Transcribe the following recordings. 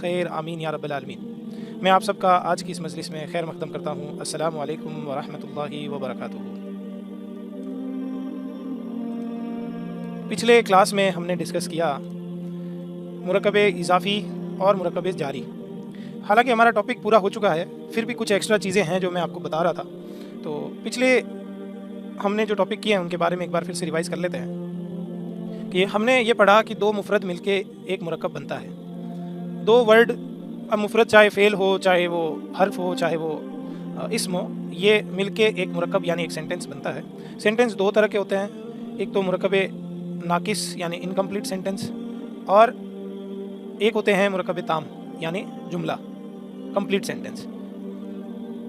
खैर, आमीन या रब्बल आलमीन। मैं आप सबका आज की इस मजलिस में खैर मक़दम करता हूँ। अस्सलामु अलैकुम व रहमतुल्लाहि व बरकातुहू। पिछले क्लास में हमने डिस्कस किया मुरक्कबे इज़ाफ़ी और मुरक्कबे जारी। हालांकि हमारा टॉपिक पूरा हो चुका है, फिर भी कुछ एक्स्ट्रा चीज़ें हैं जो मैं आपको बता रहा था। तो पिछले हमने जो टॉपिक किए हैं उनके बारे में एक बार फिर से रिवाइज़ कर लेते हैं कि हमने ये पढ़ा कि दो मुफ़रद मिलके एक मुरक्कब बनता है। दो वर्ड, अब मुफ़रद चाहे फ़ेल हो, चाहे वो हर्फ हो, चाहे वो इस्म हो, ये मिलके एक मुरक्कब यानी एक सेंटेंस बनता है। सेंटेंस दो तरह के होते हैं, एक तो मुरक्कबे नाकिस यानी इनकम्प्लीट सेंटेंस, और एक होते हैं मुरक्कबे ताम यानी जुमला, कंप्लीट सेंटेंस।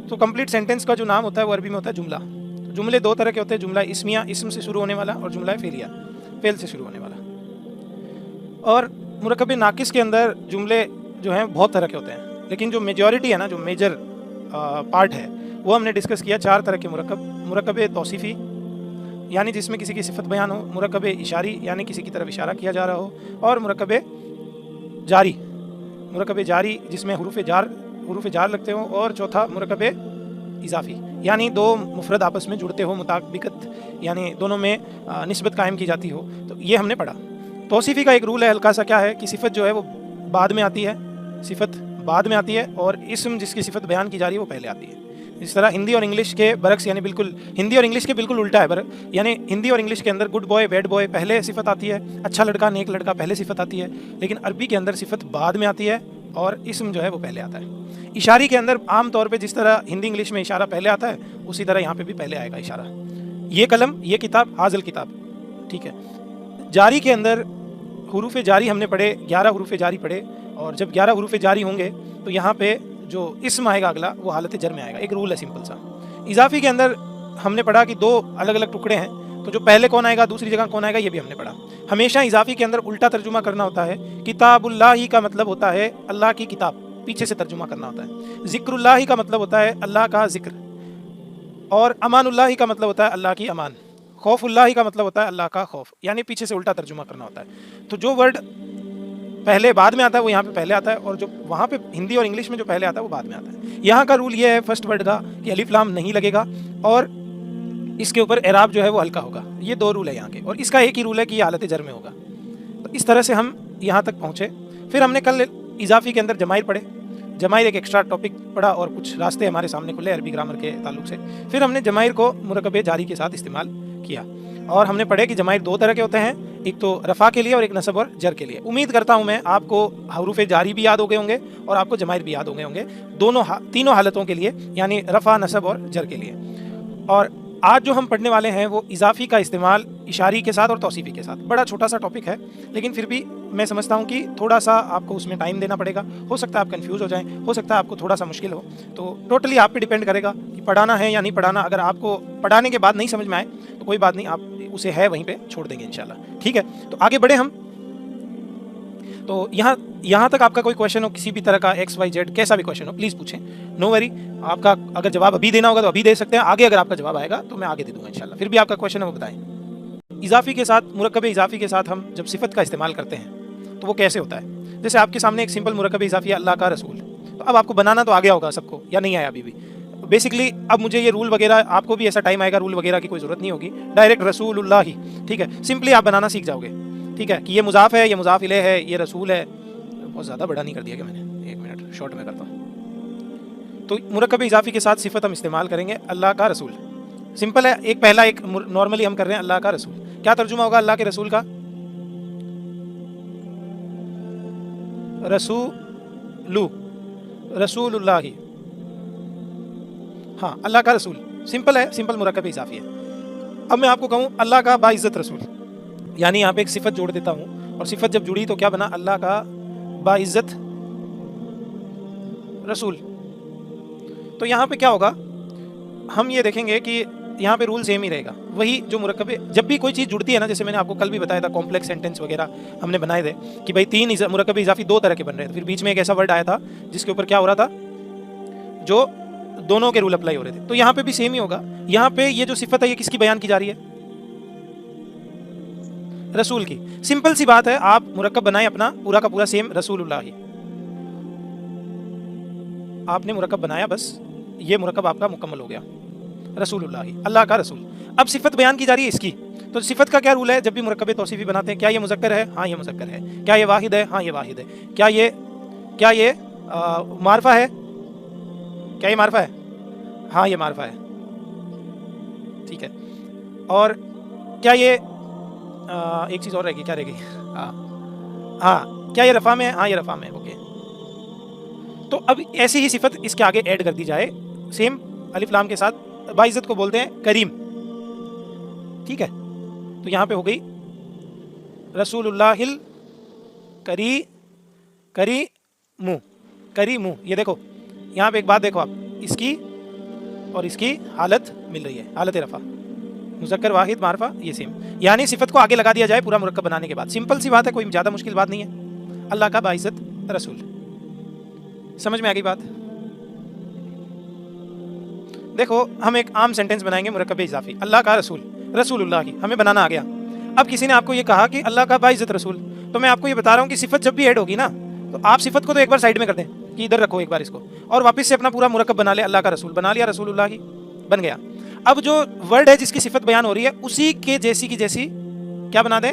तो कंप्लीट सेंटेंस का जो नाम होता है वो अरबी में होता है जुमला। तो जुमले दो तरह के होते हैं, जुमला इस्मिया, इस्म से शुरू होने वाला, और जुमला फ़ेलिया, फ़ेल से शुरू होने वाला। और मुरक्कबे नाकिस के अंदर जुमले जो हैं बहुत तरह के होते हैं, लेकिन जो मेजॉरिटी है ना, जो मेजर पार्ट है, वो हमने डिस्कस किया चार तरह के मुरक्कब। मुरक्कबे तौसीफ़ी यानी जिसमें किसी की सिफत बयान हो, मुरक्कबे इशारी यानी किसी की तरफ इशारा किया जा रहा हो, और मुरक्कबे जारी, मुरक्कबे जारी जिसमें हुरूफ जार लगते हो, और चौथा मुरक्कबे इज़ाफ़ी यानी दो मुफ़रद आपस में जुड़ते हो, मुताबिकत यानी दोनों में निस्बत कायम की जाती हो। तो ये हमने पढ़ा। तौसीफ़ी का एक रूल है हल्का सा, क्या है कि सिफत जो है वो बाद में आती है, सिफत बाद में आती है, और इस्म जिसकी सिफत बयान की जा रही है वो पहले आती है। इस तरह हिंदी और इंग्लिश के बरक्स, यानी बिल्कुल हिंदी और इंग्लिश के बिल्कुल उल्टा है यानी हिंदी और इंग्लिश के अंदर गुड बॉय बैड बॉय पहले सिफत आती है, अच्छा लड़का नेक लड़का पहले सिफत आती है, लेकिन अरबी के अंदर सिफत बाद में आती है और इस्म जो है वो पहले आता है। इशारी के अंदर आम तौर पे जिस तरह हिंदी इंग्लिश में इशारा पहले आता है, उसी तरह यहाँ पे भी पहले आएगा इशारा। ये कलम, ये किताब, हाज़िल किताब, ठीक है। जारी के अंदर हुरूफ जारी हमने पढ़े, 11 हुरूफ जारी पढ़े, और जब 11 हुरूफ जारी होंगे तो यहाँ पे जो इस्म आएगा अगला वो हालत जर में आएगा। एक रूल है सिंपल सा। इज़ाफ़ी के अंदर हमने पढ़ा कि दो अलग अलग टुकड़े हैं, तो जो पहले कौन आएगा, दूसरी जगह कौन आएगा, ये भी हमने पढ़ा। हमेशा इज़ाफ़ी के अंदर उल्टा तर्जुमा करना होता है। किताबुल्लाही का मतलब होता है अल्लाह की किताब, पीछे से तर्जुमा करना होता है। ज़िक्रुल्लाही का मतलब होता है अल्लाह का ज़िक्र, और अमानुल्लाही का मतलब होता है अल्लाह की अमान। खौफुल्लाही का मतलब होता है अल्लाह का खौफ, यानी पीछे से उल्टा तर्जुमा करना होता है। तो जो वर्ड पहले बाद में आता है वो यहाँ पे पहले आता है, और जो वहाँ पे हिंदी और इंग्लिश में जो पहले आता है वो बाद में आता है। यहाँ का रूल ये है फर्स्ट वर्ड का कि अलिफ लाम नहीं लगेगा, और इसके ऊपर एराब जो है वो हल्का होगा। ये दो रूल है यहाँ के, और इसका एक ही रूल है कि ये हालत जर में होगा। तो इस तरह से हम यहाँ तक पहुँचे। फिर हमने कल इज़ाफ़ी के अंदर जमाइर पढ़े, जमाइर एक एक्स्ट्रा टॉपिक पढ़ा, और कुछ रास्ते हमारे सामने खुले अरबी ग्रामर के ताल्लुक से। फिर हमने जमाइर को मुरक्कबे जारी के साथ इस्तेमाल किया, और हमने पढ़े कि जमाइर दो तरह के होते हैं, एक तो रफ़ा के लिए और एक नसब और जर के लिए। उम्मीद करता हूँ मैं आपको हरूफ जारी भी याद हो गए होंगे और आपको जमाइर भी याद हो गए होंगे, दोनों तीनों हालतों के लिए, यानी रफ़ा, नसब और जर के लिए। और आज जो हम पढ़ने वाले हैं वो इज़ाफ़ी का इस्तेमाल इशारी के साथ और तौसीफ़ी के साथ। बड़ा छोटा सा टॉपिक है, लेकिन फिर भी मैं समझता हूँ कि थोड़ा सा आपको उसमें टाइम देना पड़ेगा। हो सकता है आप कंफ्यूज हो जाएं, हो सकता है आपको थोड़ा सा मुश्किल हो, तो टोटली आप पे डिपेंड करेगा कि पढ़ाना है या नहीं पढ़ाना। अगर आपको पढ़ाने के बाद नहीं समझ में आए तो कोई बात नहीं, आप उसे है वहीं पे छोड़ देंगे इंशाल्लाह, ठीक है। तो आगे बढ़े हम। तो यहाँ तक आपका कोई क्वेश्चन हो, किसी भी तरह का XYZ कैसा भी क्वेश्चन हो, प्लीज़ पूछें, नो वरी। आपका अगर जवाब अभी देना होगा तो अभी दे सकते हैं, आगे अगर आपका जवाब आएगा तो मैं आगे दे दूंगा इंशाल्लाह। फिर भी आपका क्वेश्चन है वो बताएं। इज़ाफ़ी के साथ, मुरक्कबे इज़ाफ़ी के साथ हम जब सिफत का इस्तेमाल करते हैं तो वो कैसे होता है। जैसे आपके सामने एक सिंपल मुरक्कबे इज़ाफ़ी है अल्लाह का रसूल, तो अब आपको बनाना तो आ गया होगा सबको, या नहीं आया अभी भी। बेसिकली अब मुझे ये रूल वगैरह, आपको भी ऐसा टाइम आएगा रूल वगैरह की कोई ज़रूरत नहीं होगी, डायरेक्ट रसूलुल्लाह ही, ठीक है। सिंपली आप बनाना सीख जाओगे, ठीक है, कि ये मुज़ाफ़ है, ये मुज़ाफ़ इलैह है, ये रसूल है। बहुत ज़्यादा बड़ा नहीं कर दिया क्या मैंने, एक मिनट शॉर्ट में करता हूँ। तो मुरक्कबे इज़ाफ़ी के साथ सिफत हम इस्तेमाल करेंगे अल्लाह का रसूल। सिंपल है, एक पहला एक नॉर्मली हम कर रहे हैं अल्लाह का रसूल। क्या तर्जुमा होगा अल्लाह के रसूल का? रसूलु, रसूलुल्लाही, हाँ, अल्लाह का रसूल। सिंपल है, सिंपल मुरक्कबे इज़ाफ़ी है। अब मैं आपको कहूँ अल्लाह का बाइज़्ज़त रसूल, यानी यहाँ पे एक सिफत जोड़ देता हूँ, और सिफत जब जुड़ी तो क्या बना, अल्लाह का बाइज़्ज़त रसूल। तो यहाँ पे क्या होगा, हम ये देखेंगे कि यहाँ पे रूल सेम ही रहेगा। वही जो मुरक्कबे, जब भी कोई चीज़ जुड़ती है ना, जैसे मैंने आपको कल भी बताया था, कॉम्प्लेक्स सेंटेंस वगैरह हमने बनाए थे कि भाई तीन मुरक्कबे इज़ाफ़ी दो तरह के बन रहे थे। फिर बीच में एक ऐसा वर्ड आया था जिसके ऊपर क्या हो रहा था, जो दोनों के रूल अप्लाई हो रहे थे। तो यहाँ पे भी सेम ही होगा। यहाँ पे ये जो सिफत है ये किसकी बयान की जा रही है, रसूल की। सिंपल सी बात है, आप मुरक्कब बनाएं अपना पूरा का पूरा सेम रसूलुल्लाह ही, आपने मुरक्कब बनाया, बस ये मुरक्कब आपका मुकम्मल हो गया, रसूलुल्लाह, अल्लाह का रसूल। अब सिफत बयान की जा रही है इसकी, तो सिफत का क्या रूल है जब भी मुरक्कब तौसीफी बनाते हैं? क्या ये मुज़क्कर है? हाँ ये मुज़क्कर है। क्या ये वाहिद है? हाँ ये वाहिद है। क्या ये मारफा है? क्या ये मारफा है? हाँ ये मारफा है, ठीक है। और क्या ये एक चीज़ और रहेगी, क्या रहेगी? हाँ क्या ये रफ़ा में है? हाँ ये रफ़ा में है, ओके। तो अब ऐसी ही सिफत इसके आगे ऐड कर दी जाए, सेम अलिफ लाम के साथ। बाइज़्ज़त को बोलते हैं करीम, ठीक है। तो यहाँ पे हो गई रसूलुल्लाहिल करीमु, करीमु। ये देखो यहाँ पे एक बात देखो आप, इसकी और इसकी हालत मिल रही है, हालत रफ़ा, मुज़क्कर वाहिद मारफा, ये सेम। यानी सिफत को आगे लगा दिया जाए पूरा मुरक्कब बनाने के बाद। सिंपल सी बात है, कोई ज़्यादा मुश्किल बात नहीं है। अल्लाह का बाइज़्ज़त रसूल, समझ में आ गई बात? देखो हम एक आम सेंटेंस बनाएंगे मुरक्कब इज़ाफ़ी, अल्लाह का रसूल, रसूलुल्लाह की हमें बनाना आ गया। अब किसी ने आपको ये कहा कि अल्लाह का बाइज़्ज़त रसूल, तो मैं आपको ये बता रहा हूँ कि सिफत जब भी ऐड होगी ना, तो आप सिफत को तो एक बार साइड में कर दें कि इधर रखो एक बार इसको, और वापस से अपना पूरा मुरक्कब बना ले, अल्लाह का रसूल बना लिया, रसूलुल्लाह की बन गया। अब जो वर्ड है जिसकी सिफत बयान हो रही है उसी के जैसी की जैसी क्या बना दें,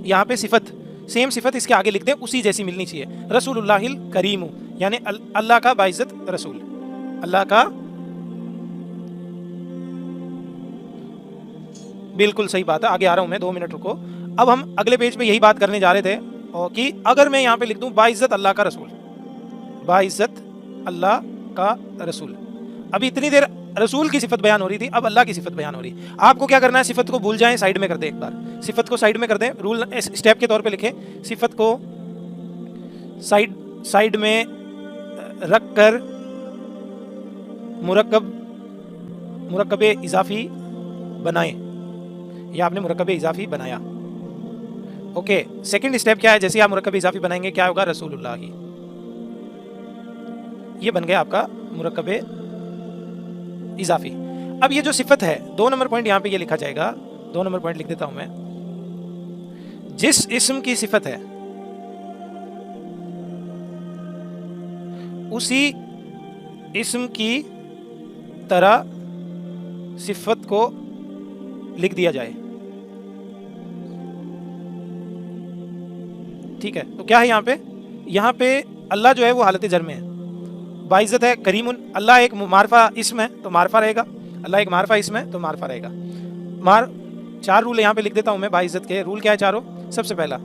यहाँ पे सिफत, सेम सिफत इसके आगे लिख दें, उसी जैसी मिलनी चाहिए, रसूलुल्लाहिल करीमु, यानी अल्लाह का बाइज़्ज़त रसूल, अल्लाह का। बिल्कुल सही बात है, आगे आ रहा हूं मैं, 2 मिनट रुको। अब हम अगले पेज पे यही बात करने जा रहे थे, और कि अगर मैं यहाँ पे लिख दूं बाइज़्ज़त अल्लाह का रसूल, बाइज़्ज़त अल्लाह का रसूल, अभी इतनी देर रसूल की सिफत बयान हो रही थी, अब अल्लाह की सिफत बयान हो रही। आपको क्या करना है, सिफत को भूल जाएं, साइड में कर दें, एक बार सिफत को साइड में कर दें। रूल स्टेप के तौर पे लिखें, सिफत को साइड में रख कर मुरक्कब इज़ाफ़ी बनाएं, या आपने मुरक्कब इज़ाफ़ी बनाया, ओके। सेकंड स्टेप क्या है, जैसे आप मुरक्कब इज़ाफ़ी बनाएंगे क्या होगा, रसूलुल्लाह ही, ये बन गया आपका मुरक्कब इज़ाफ़ी। अब ये जो सिफत है, 2 नंबर पॉइंट यहाँ पे ये लिखा जाएगा, 2 नंबर पॉइंट लिख देता हूं मैं। जिस इस्म की सिफत है उसी इस्म की तरह सिफत को लिख दिया जाए, ठीक है। तो क्या है यहाँ पे अल्लाह जो है वो हालत जर में है, बाइज़्ज़त है करीमुन, अल्लाह एक मारफा इस्म है तो मारफा रहेगा, अल्लाह एक मारफा इस्म है तो मारफा रहेगा। 4 रूल यहाँ पे लिख देता हूँ मैं बाइज़्ज़त के। रूल क्या है चारों? सबसे पहला,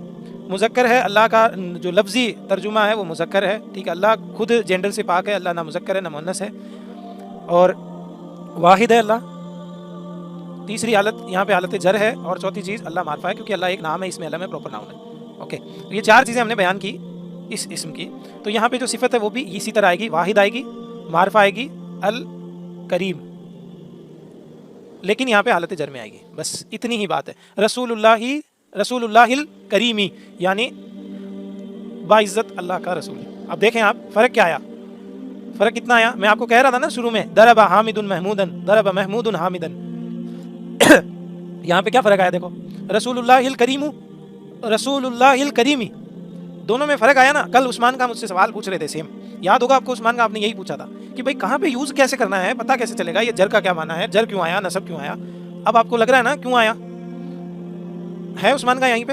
मुज़क्कर है, अल्लाह का जो लफ्ज़ी तर्जुमा है वो मुज़क्कर है, ठीक है। अल्लाह खुद जेंडर से पाक है, अल्लाह ना मुज़क्कर है ना मुअन्नस है, और वाहिद है अल्लाह। तीसरी हालत यहाँ पे हालत जर है, और चौथी चीज़ अल्लाह मारफा है, क्योंकि अल्लाह एक नाम है, इसमें अल्लाह में प्रॉपर नाउन है, ओके। तो ये 4 चीज़ें हमने बयान की इस इस्म की। तो यहाँ पे जो सिफत है वो भी इसी तरह आएगी, वाहिद आएगी, मारफा आएगी, अल करीम, लेकिन यहाँ पे हालत जर में आएगी, बस इतनी ही बात है। रसूलुल्लाहिल करीमी, यानी बाइज़्ज़त अल्लाह का रसूल। अब देखें आप, फ़र्क क्या आया, फ़र्क कितना आया? मैं आपको कह रहा था ना शुरू में, दरबा हामिदुन महमूदन, दरबा महमूदुन हामिदन। यहाँ पे क्या फ़र्क आया देखो, रसूलुल्लाहिल करीमु, रसूलुल्लाहिल करीमी, दोनों में फ़र्क आया ना। कल उस्मान का मुझसे सवाल पूछ रहे थे, सेम याद होगा आपको, उस्मान का आपने यही पूछा था कि भाई कहाँ पे यूज़ कैसे करना है, पता कैसे चलेगा, ये जर का क्या माना है, जर क्यों आया, नसब क्यों आया। अब आपको लग रहा है ना क्यों आया है उस्मान का यहीं पे।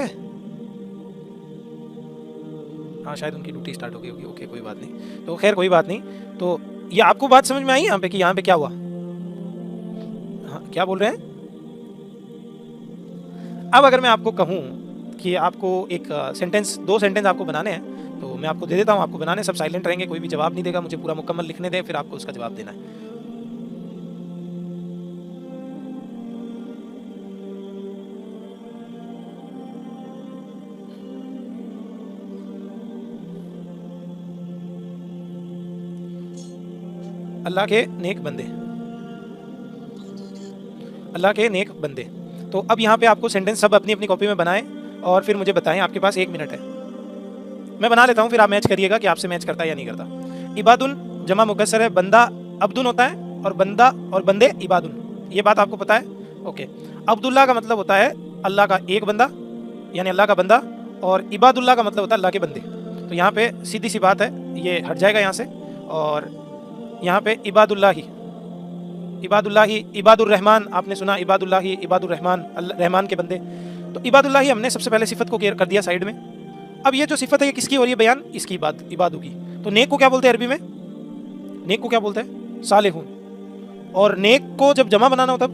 हाँ शायद उनकी ड्यूटी स्टार्ट हो गई होगी, ओके कोई बात नहीं, तो खैर कोई बात नहीं। तो ये आपको बात समझ में आई यहाँ पे कि यहाँ पे क्या हुआ? हाँ क्या बोल रहे हैं? अब अगर मैं आपको कहूँ कि आपको एक सेंटेंस, 2 सेंटेंस आपको बनाने हैं, तो मैं आपको दे देता हूँ, आपको बनाने, सब साइलेंट रहेंगे, कोई भी जवाब नहीं देगा, मुझे पूरा मुकम्मल लिखने दें, फिर आपको उसका जवाब देना है। अल्लाह के नेक बंदे, अल्लाह के नेक बंदे। तो अब यहाँ पे आपको सेंटेंस सब अपनी अपनी कॉपी में बनाएं और फिर मुझे बताएं, आपके पास 1 मिनट है। मैं बना लेता हूँ, फिर आप मैच करिएगा कि आपसे मैच करता है या नहीं करता। इबादुन जमा मुकस्सर है, बंदा अब्दुन होता है, और बंदा और बंदे इबादुन, ये बात आपको पता है, ओके। अब्दुल्ला का मतलब होता है अल्लाह का एक बंदा, यानी अल्लाह का बंदा, और इबादुल्लाह का मतलब होता है अल्लाह के बंदे। तो यहाँ पे सीधी सी बात है, ये हट जाएगा यहाँ से, और यहाँ पे इबादुल्लाही, इबादुल्लाही, इबादुर्रहमान, आपने सुना इबादुल्लाही, इबादुर्रहमान, रहमान के बंदे। तो इबादुल्लाही हमने सबसे पहले सिफत को कर दिया साइड में। अब ये जो सिफत है ये किसकी हो रही है बयान? इसकी इबादू की। तो नेक को क्या बोलते हैं अरबी में? नेक को क्या बोलते हैं? सालिहून। और नेक को जब जमा बनाना हो तब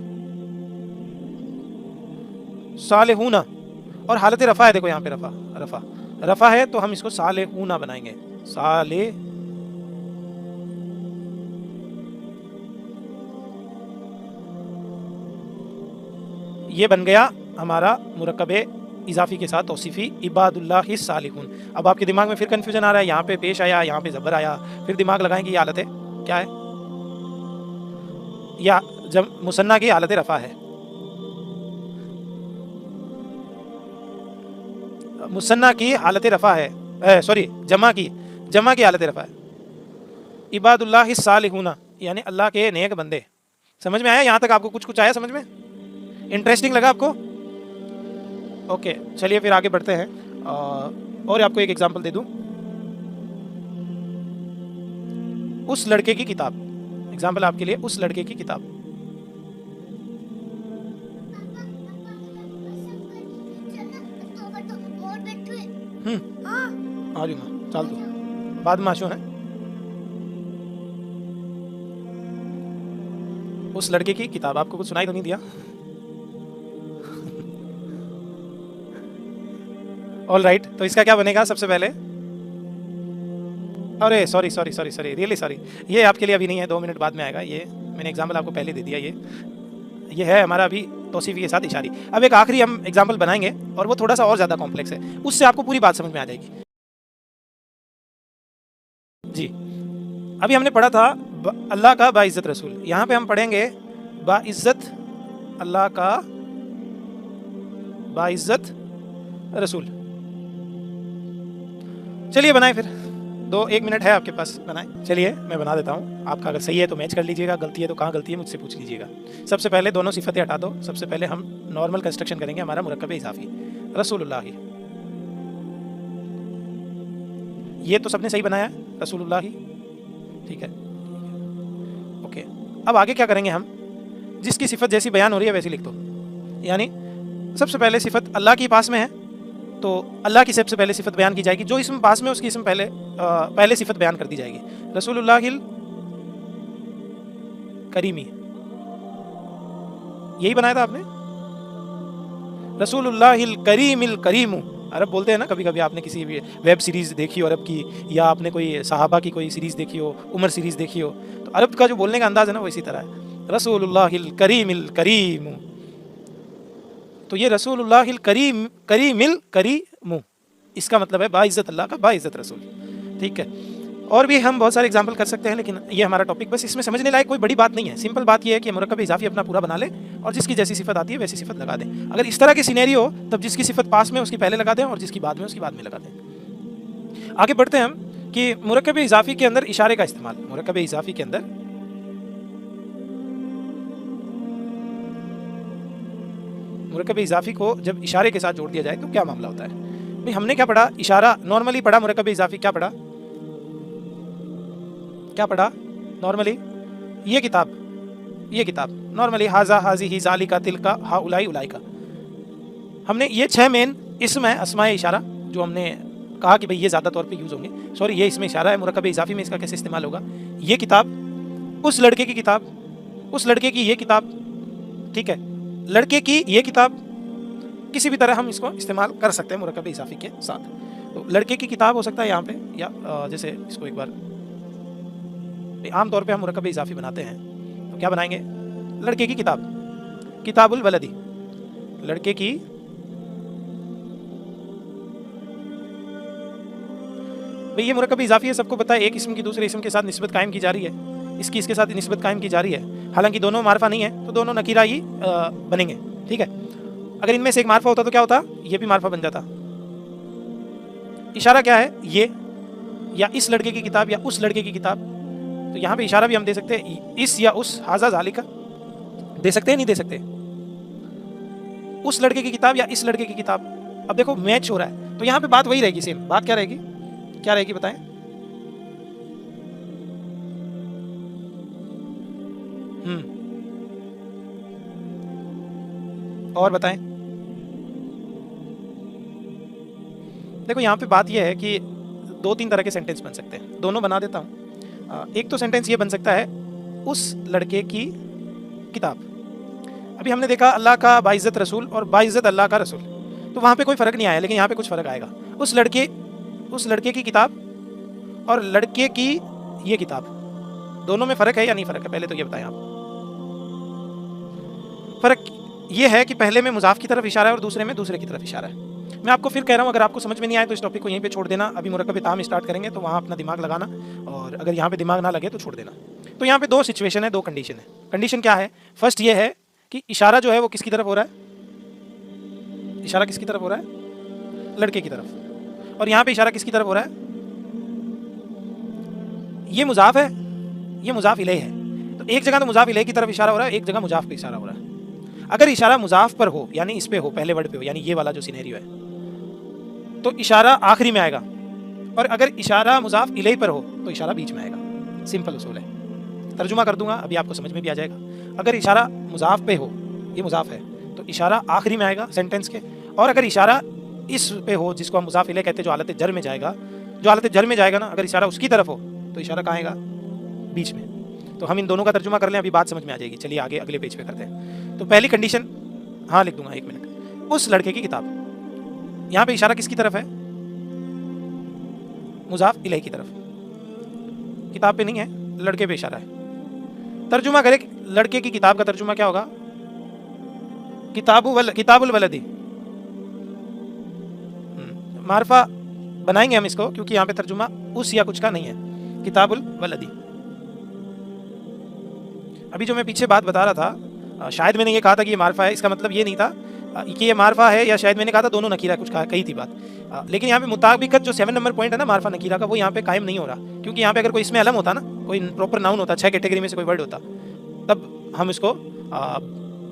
सालिहूना। और हालत रफा है, देखो यहाँ पे रफा, रफा रफा है तो हम इसको सालिहूना बनाएंगे। साले, ये बन गया हमारा मुरक्कबे इजाफी के साथ तौसीफी इबादुल्लाहि सालिहून। अब आपके दिमाग में फिर कंफ्यूजन आ रहा है, यहाँ पे पेश आया, यहाँ पे ज़बर आया, फिर दिमाग लगाएं कि ये हालत है क्या है? या जब मुसन्ना की हालत रफ़ा है, मुसन्ना की हालत रफ़ा है, सॉरी जमा की हालत रफ़ा है। इबादुल्लाहि सालिहूना यानी अल्लाह के नेक बंदे। समझ में आया? यहाँ तक आपको कुछ आया समझ में? इंटरेस्टिंग लगा आपको? ओके, चलिए फिर आगे बढ़ते हैं। और आपको एक एग्जांपल दे दूं। उस लड़के की किताब, एग्जांपल आपके लिए, उस लड़के की किताब। आ जाऊंगा, चल तू बाद में आशो है। उस लड़के की किताब, आपको कुछ सुनाई तो नहीं दिया? ऑल राइट, तो इसका क्या बनेगा सबसे पहले? अरे sorry sorry sorry sorry, really sorry, ये आपके लिए अभी नहीं है, 2 मिनट बाद में आएगा। ये मैंने एग्जाम्पल आपको पहले दे दिया। ये है हमारा अभी तौसीफी के साथ इशारी। अब एक आखिरी हम एग्जाम्पल बनाएंगे और वो थोड़ा सा और ज़्यादा कॉम्प्लेक्स है, उससे आपको पूरी बात समझ में आ जाएगी। जी, अभी हमने पढ़ा था अल्लाह का बाइज़्ज़त रसूल, यहाँ पे हम पढ़ेंगे बाइज़्ज़त अल्लाह का बाइज़्ज़त रसूल। चलिए बनाए फिर, 1 मिनट है आपके पास, बनाए। चलिए मैं बना देता हूँ, आपका अगर सही है तो मैच कर लीजिएगा, गलती है तो कहाँ गलती है मुझसे पूछ लीजिएगा। सबसे पहले दोनों सिफतें हटा दो। सबसे पहले हम नॉर्मल कंस्ट्रक्शन करेंगे हमारा मुरक्कब इजाफी रसूलुल्लाही। ये तो सबने सही बनाया है, रसूलुल्लाही, ठीक है, ओके। अब आगे क्या करेंगे हम? जिसकी सिफत जैसी बयान हो रही है वैसी लिख दो। यानी सबसे पहले सिफत अल्लाह की पास में है तो अल्लाह की सबसे पहले सिफत बयान की जाएगी, जो इसम पास में उसकी इसम पहले सिफत बयान कर दी जाएगी। रसूलुल्लाहिल करीमी, यही बनाया था आपने, रसूलुल्लाहिल करीमिल करीमु। अरब बोलते हैं ना, कभी कभी आपने किसी भी वेब सीरीज़ देखी हो अरब की, या आपने कोई सहाबा की कोई सीरीज़ देखी हो, उमर सीरीज़ देखी हो, तो अरब का जो बोलने का अंदाज़ है ना वो इसी तरह है, रसूलुल्लाहिल करीमिल करीमु। तो ये रसूलुल्लाहिल करीमिल करीमु, इसका मतलब है बाइज़्ज़त अल्लाह का बाइज़्ज़त रसूल, ठीक है। और भी हम बहुत सारे एग्जाम्पल कर सकते हैं, लेकिन ये हमारा टॉपिक, बस इसमें समझने लायक कोई बड़ी बात नहीं है। सिंपल बात ये है कि मुरक्कब इजाफी अपना पूरा बना ले और जिसकी जैसी सिफत आती है वैसी सिफत लगा दें। अगर इस तरह की सिनेरियो हो तब जिसकी सिफत पास में उसकी पहले लगा दें और जिसकी बाद में उसकी बाद में लगा दें। आगे बढ़ते हैं हम कि मुरक्कब इजाफी के अंदर इशारे का इस्तेमाल। मुरक्कब इजाफी के अंदर मुरक्कब इजाफी को जब इशारे के साथ जोड़ दिया जाए तो क्या मामला होता है? भाई हमने क्या पढ़ा? इशारा नॉर्मली पढ़ा, मुरक्कब इजाफी क्या पढ़ा? क्या पढ़ा नॉर्मली? ये किताब नॉर्मली हाजा हाजी ही जाली का तिल का हा उलाई उलाई का। हमने ये 6 मेन इसम है, अस्माए इशारा, जो हमने कहा कि भाई ये ज़्यादा तौर पे यूज़ होंगे। सॉरी, ये इसमें इशारा है। मुरक्कब इजाफी में इसका कैसे इस्तेमाल होगा? ये किताब, उस लड़के की किताब, उस लड़के की ये किताब, ठीक है, लड़के की ये किताब, किसी भी तरह हम इसको इस्तेमाल कर सकते हैं मुरक्कब इजाफी के साथ। तो लड़के की किताब हो सकता है यहाँ पे, या जैसे इसको एक बार आम तौर पे हम मुरक्कब इजाफी बनाते हैं तो क्या बनाएंगे? लड़के की किताब, किताबुल वलदी, लड़के की भाई ये मुरक्कब इजाफी है, सबको पता है। एक इसम की दूसरे इसम के साथ निस्बत कायम की जा रही है, इसकी इसके साथ निस्बत कायम की जा रही है। हालांकि दोनों मारफा नहीं है तो दोनों नकीरा ही बनेंगे, ठीक है। अगर इनमें से एक मारफा होता तो क्या होता? ये भी मारफा बन जाता। इशारा क्या है? ये, या इस लड़के की किताब, या उस लड़के की किताब। तो यहाँ पे इशारा भी हम दे सकते हैं, इस या उस, हाजा जालिका दे सकते हैं, नहीं दे सकते? उस लड़के की किताब या इस लड़के की किताब। अब देखो मैच हो रहा है, तो यहाँ पे बात वही रहेगी, सेम बात क्या रहेगी? क्या रहेगी बताएं? और बताएं। देखो यहाँ पे बात यह है कि दो तीन तरह के सेंटेंस बन सकते हैं, दोनों बना देता हूँ। एक तो सेंटेंस ये बन सकता है उस लड़के की किताब। अभी हमने देखा अल्लाह का बाइज्जत रसूल और बाइज्जत अल्लाह का रसूल, तो वहाँ पे कोई फ़र्क नहीं आया, लेकिन यहाँ पे कुछ फ़र्क आएगा। उस लड़के की किताब और लड़के की ये किताब, दोनों में फ़र्क है या नहीं फ़र्क है, पहले तो ये बताएं आप। फ़र्क ये है कि पहले में मुज़ाफ की तरफ इशारा है और दूसरे में दूसरे की तरफ इशारा है। मैं आपको फिर कह रहा हूँ, अगर आपको समझ में नहीं आए तो इस टॉपिक को यहीं पे छोड़ देना। अभी मुरक्कब ताम स्टार्ट करेंगे तो वहाँ अपना दिमाग लगाना, और अगर यहाँ पे दिमाग ना लगे तो छोड़ देना। तो यहाँ पे दो सिचुएशन है, दो कंडीशन है। कंडीशन क्या है? फर्स्ट ये है कि इशारा जो है वो किसकी तरफ हो रहा है? इशारा किसकी तरफ हो रहा है? लड़के की तरफ। और यहाँ पे इशारा किसकी तरफ हो रहा है? ये मुज़ाफ है, ये मुज़ाफ इलैह है। तो एक जगह तो मुज़ाफ इलैह की तरफ इशारा हो रहा है, एक जगह मुज़ाफ पे इशारा हो रहा है। अगर इशारा मुज़ाफ पर हो, यानी इस पे हो, पहले वर्ड पे हो, यानी ये वाला जो सिनेरियो है, तो इशारा आखिरी में आएगा। और अगर इशारा मुज़ाफ इलैह पर हो तो इशारा बीच में आएगा। सिंपल उसूल है। तर्जुमा कर दूंगा, अभी आपको समझ में भी आ जाएगा। अगर इशारा मुज़ाफ पे हो, ये मुज़ाफ है, तो इशारा आखिरी में आएगा सेंटेंस के। और अगर इशारा इस पे हो, जिसको हम मुज़ाफ इलैह कहते हैं, जो हालत जर में जाएगा, जो हालत जर में जाएगा ना, अगर इशारा उसकी तरफ हो तो इशारा कहाँ आएगा? बीच में। तो हम इन दोनों का तर्जुमा कर लें, अभी बात समझ में आ जाएगी। चलिए आगे अगले पेज पे करते हैं। तो पहली कंडीशन, हाँ लिख दूंगा, एक मिनट। उस लड़के की किताब, यहाँ पे इशारा किसकी तरफ है? मुज़ाफ इलैह की तरफ। किताब पे नहीं है, लड़के पे इशारा है। तर्जुमा करें, लड़के की किताब का तर्जुमा क्या होगा? किताबुल वलदी। मारफा बनाएंगे हम इसको, क्योंकि यहाँ पे तर्जुमा उस या कुछ का नहीं है। किताबुल वलदी। अभी जो मैं पीछे बात बता रहा था, शायद मैंने ये कहा था कि ये मारफा है, इसका मतलब ये नहीं था कि ये मारफा है, या शायद मैंने कहा था दोनों नकीरा, कुछ कही थी बात। लेकिन यहाँ पे मुताबिकत जो 7 नंबर पॉइंट है ना मारफा नकीरा का, वो यहाँ पे कायम नहीं हो रहा। क्योंकि यहाँ पे अगर कोई इसमें अलम होता ना, कोई प्रॉपर नाउन होता, 6 कैटेगरी में से कोई वर्ड होता, तब हम इसको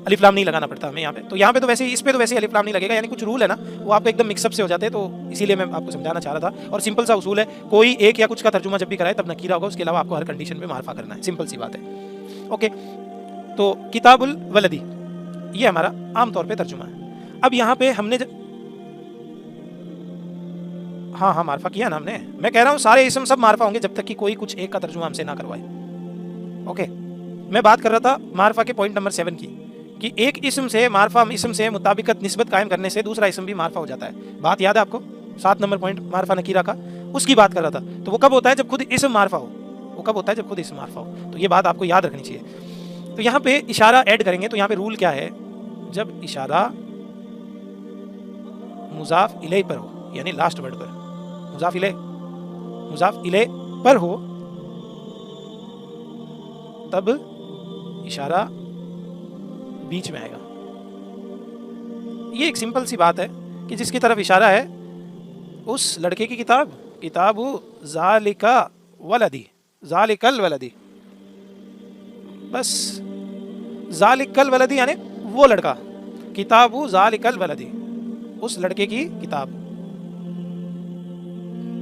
अलिफ लाम नहीं लगाना पड़ता हमें यहाँ पे। तो यहाँ पे तो वैसे, इस पे तो वैसे अलिफ लाम नहीं लगेगा, यानी कुछ रूल है ना, वो आपको एकदम मिक्सअप से हो जाते हैं। तो इसीलिए मैं आपको समझाना चाह रहा था। और सिंपल सा उसूल है, कोई एक या कुछ का तर्जुमा जब भी कराए तब नकीरा होगा, उसके अलावा आपको हर कंडीशन में मारफा करना है। सिंपल सी बात है। ओके, तो किताबुल वलदी ये हमारा आमतौर पे तर्जुमा है। अब यहाँ पे हमने हाँ मारफा किया ना हमने। मैं कह रहा हूँ सारे इसम सब मारफा होंगे जब तक कि कोई कुछ एक का तर्जुमा हमसे ना करवाए। ओके, मैं बात कर रहा था मारफा के पॉइंट नंबर 7 की, कि एक इसम से, मारफा इसम से मुताबिकत निस्बत कायम करने से दूसरा इसम भी मारफा हो जाता है। बात याद है आपको? 7 नंबर पॉइंट मारफा नकीरा का, उसकी बात कर रहा था। तो वो कब होता है? जब खुद इसम मारफा हो। वो कब होता है? जब खुद इसम मारफा हो। तो ये बात आपको याद रखनी चाहिए। तो यहाँ पे इशारा ऐड करेंगे, तो यहाँ पे रूल क्या है? जब इशारा मुज़ाफ इलैह पर हो, यानी लास्ट वर्ड पर, मुज़ाफ इलैह पर हो, तब इशारा बीच में आएगा। ये एक सिंपल सी बात है कि जिसकी तरफ इशारा है उस लड़के की किताब, किताबु ज़ालिका वलदी, ज़ालिकल वलदी, बस ज़ालिकल वलदी यानी वो लड़का, किताबु ज़ालिकल वलदी, उस लड़के की किताब।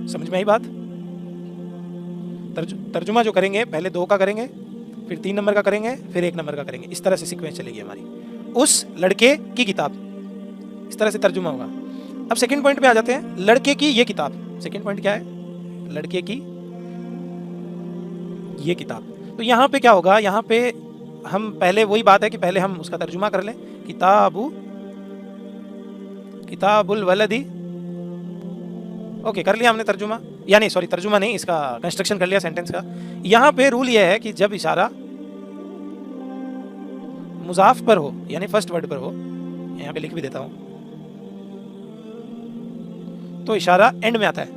समझ में आई बात? तर्जुमा जो करेंगे, पहले 2 का करेंगे, फिर 3 नंबर का करेंगे, फिर 1 नंबर का करेंगे। इस तरह से सीक्वेंस चलेगी हमारी। उस लड़के की किताब, इस तरह से तर्जुमा होगा। अब सेकंड पॉइंट पे आ जाते हैं, लड़के की ये किताब। सेकंड पॉइंट क्या है? लड़के की ये किताब। तो यहाँ पे क्या होगा? यहाँ पे हम पहले, वही बात है कि पहले हम उसका तर्जुमा कर लें। किताबुल वलदी। ओके, कर लिया हमने तर्जुमा, यानी सॉरी तर्जुमा नहीं, इसका कंस्ट्रक्शन कर लिया सेंटेंस का। यहाँ पे रूल यह है कि जब इशारा मुज़ाफ पर हो, यानी फर्स्ट वर्ड पर हो, यहाँ पे लिख भी देता हूँ, तो इशारा एंड में आता है।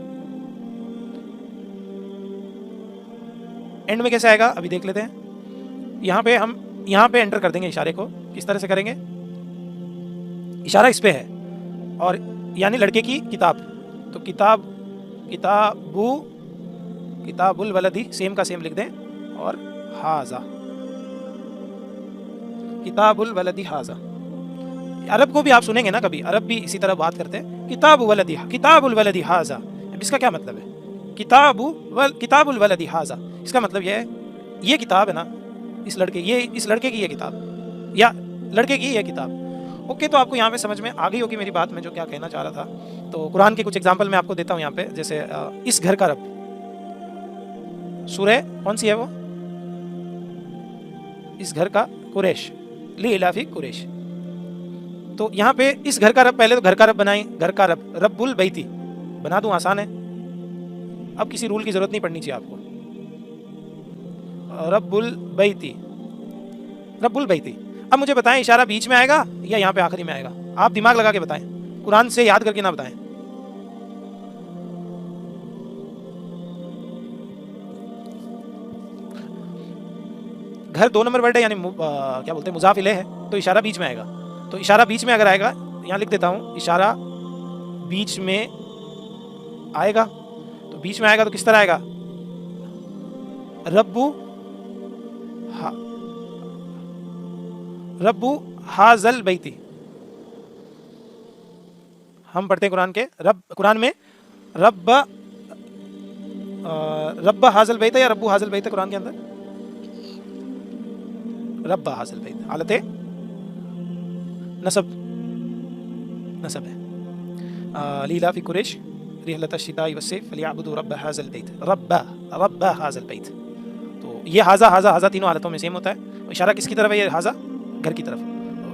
एंड में कैसे आएगा अभी देख लेते हैं। यहाँ पे हम यहाँ पे एंटर कर देंगे इशारे को। किस तरह से करेंगे? इशारा इस पे है और यानी लड़के की किताब, तो किताबुल वलदी सेम का सेम लिख दें, और हाजा, किताबुल वलदी हाजा। अरब को भी आप सुनेंगे ना कभी, अरब भी इसी तरह बात करते हैं, किताबुल वलदी हाजा। इसका क्या मतलब है? किताबुल वलदी हाजा, इसका मतलब यह है ये किताब है ना, इस लड़के की ये किताब या लड़के की ये किताब। ओके, तो आपको यहाँ पे समझ में आ गई होगी मेरी बात, मैं जो क्या कहना चाह रहा था। तो कुरान के कुछ एग्जाम्पल मैं आपको देता हूँ यहाँ पे, जैसे इस घर का रब, सूरह कौन सी है वो, इस घर का कुरैश, ली इलाफी कुरैश। तो यहाँ पे इस घर का रब, पहले तो घर का रब बनाई, घर का रब, रब्बुल बैती बना दूं, आसान है, अब किसी रूल की जरूरत नहीं पड़नी चाहिए आपको। रब्बुल बैती, रब्बुल बैती। अब मुझे बताएं इशारा बीच में आएगा या यहाँ पे आखिरी में आएगा, आप दिमाग लगा के बताएं, कुरान से याद करके ना बताएं। घर 2 नंबर वर्ड है, यानी क्या बोलते हैं मुजाफ इलेह है, तो इशारा बीच में आएगा। तो इशारा बीच में अगर आएगा, यहाँ लिख देता हूँ, इशारा बीच में आएगा, तो बीच में आएगा तो किस तरह आएगा, रब्बू रब्बू हाजल बैती। हम पढ़ते हैं कुरान के कुरान में रब्बा हाजल बैत या रब्बू हाजल बैत, कुरान के अंदर रब्बा हाजल बैत, हालत नसब है। लीला फी कुरैश रिहलत अश-शिताई वस्सैफ फलियअबुदू रब्ब हाज़ल बैत, रब्बा हाज़ल बैत। तो ये हाजा तीनों हालतों में सेम होता है। इशारा किसकी तरफ है, ये हाजा घर की तरफ,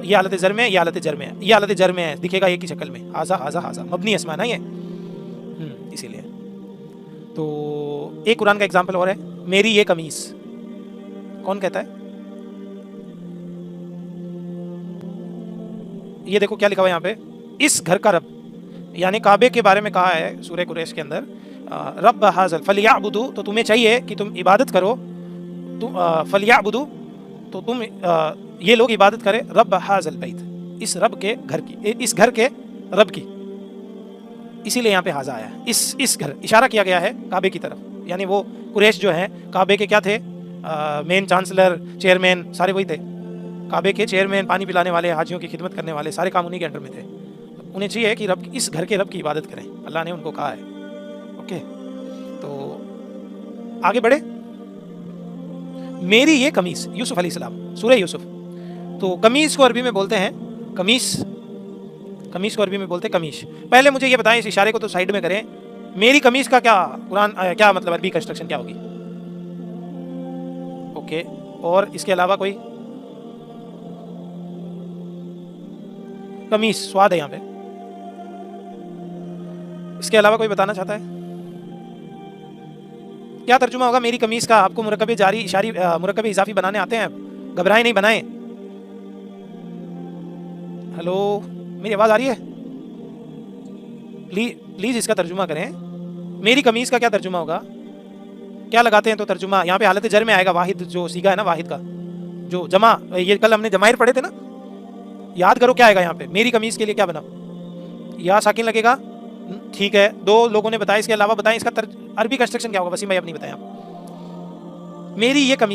ये हालत जर में है, ये हालत जर में है, ये हालत जर में है, दिखेगा एक ही शक्ल में, हाजा मबनी अस्मा ना ये, इसीलिए। तो एक कुरान का एग्जाम्पल और है, मेरी ये कमीज, कौन कहता है, ये देखो क्या लिखा हुआ है यहाँ पे, इस घर का रब, यानी काबे के बारे में कहा है सूरह कुरैश के अंदर, रब हाजल फलियाबुदू, तो तुम्हें चाहिए कि तुम इबादत करो, तुम फलियाबुदू, तो तुम ये लोग इबादत करें रब हाजल बैत, इस रब के घर की, इस घर के रब की, इसीलिए यहाँ पे हाजा आया है। इस घर इशारा किया गया है काबे की तरफ, यानी वो कुरैश जो है काबे के क्या थे, मेन चांसलर, चेयरमैन, सारे वही थे काबे के चेयरमैन, पानी पिलाने वाले, हाजियों की खिदमत करने वाले, सारे काम उन्हीं के अंडर में थे। उन्हें चाहिए कि रब, इस घर के रब की इबादत करें, अल्लाह ने उनको कहा है। ओके, तो आगे बढ़े। मेरी ये कमीज, यूसुफ अलैहिस्सलाम, सूरह यूसुफ। तो कमीज को अरबी में बोलते हैं कमीज को अरबी में बोलते हैं कमीज। पहले मुझे ये बताएं, इस इशारे को तो साइड में करें, मेरी कमीज का क्या कुरान क्या मतलब, अरबी कंस्ट्रक्शन क्या होगी। ओके, और इसके अलावा कोई, कमीज स्वाद है यहाँ पे, इसके अलावा कोई बताना चाहता है क्या तर्जुमा होगा मेरी कमीज का। आपको मुरक्कबे जारी इशारी मुरक्कबे इजाफी बनाने आते हैं, घबराएं नहीं, बनाएं। हेलो, मेरी आवाज आ रही है, प्लीज इसका तर्जुमा करें, मेरी कमीज का क्या तर्जुमा होगा, क्या लगाते हैं तो तर्जुमा। यहाँ पे हालत जर में आएगा, वाहिद जो सीगा है ना, वाहिद का जो जमा, ये कल हमने जमाइर पढ़े थे ना, याद करो क्या आएगा यहाँ पे, मेरी कमीज के लिए क्या बना, या साकिन लगेगा, ठीक है, 2 लोगों ने बताया, इसके अलावा बताएं इसका अरबी कंस्ट्रक्शन क्या होगा। वसीम भाई, अब नहीं बताएं आप।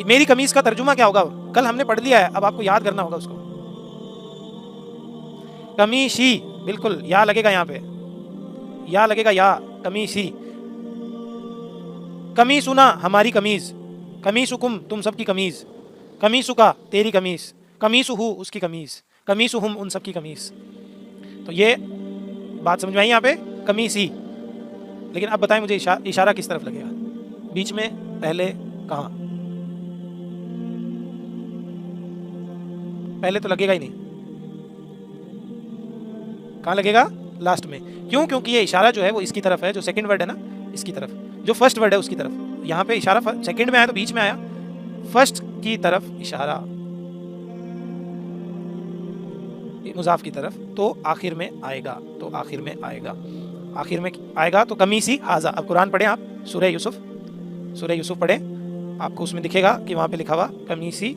मेरी कमीज का तर्जुमा क्या होगा, कल हमने पढ़ लिया है, अब आपको याद करना होगा उसको। कमीशी, बिल्कुल, या लगेगा यहाँ पे, या लगेगा, या कमीशी। कमीसुना, हमारी कमीज, कमीसुकुम, तुम सबकी कमीज, कमीसुका, तेरी कमीज, कमीसुहु, उसकी कमीज, कमीसुहुम, उन सबकी कमीज। तो ये बात समझ में आई यहाँ पे, कमीसी। लेकिन अब बताएं मुझे इशारा किस तरफ लगेगा, बीच में, पहले, कहाँ। पहले तो लगेगा ही नहीं, कहाँ लगेगा, लास्ट में। क्यों, क्योंकि ये इशारा जो है वो इसकी तरफ है, जो सेकंड वर्ड है ना इसकी तरफ, जो फर्स्ट वर्ड है उसकी तरफ। यहाँ पे इशारा सेकंड में आया तो बीच में आया, फर्स्ट की तरफ इशारा मुजाफ की तरफ, तो आखिर में आएगा, आखिर में आएगा तो कमीसी हाजा। अब कुरान पढ़ें आप, सूरह यूसुफ पढ़ें, आपको उसमें दिखेगा कि वहां पे लिखा हुआ कमीसी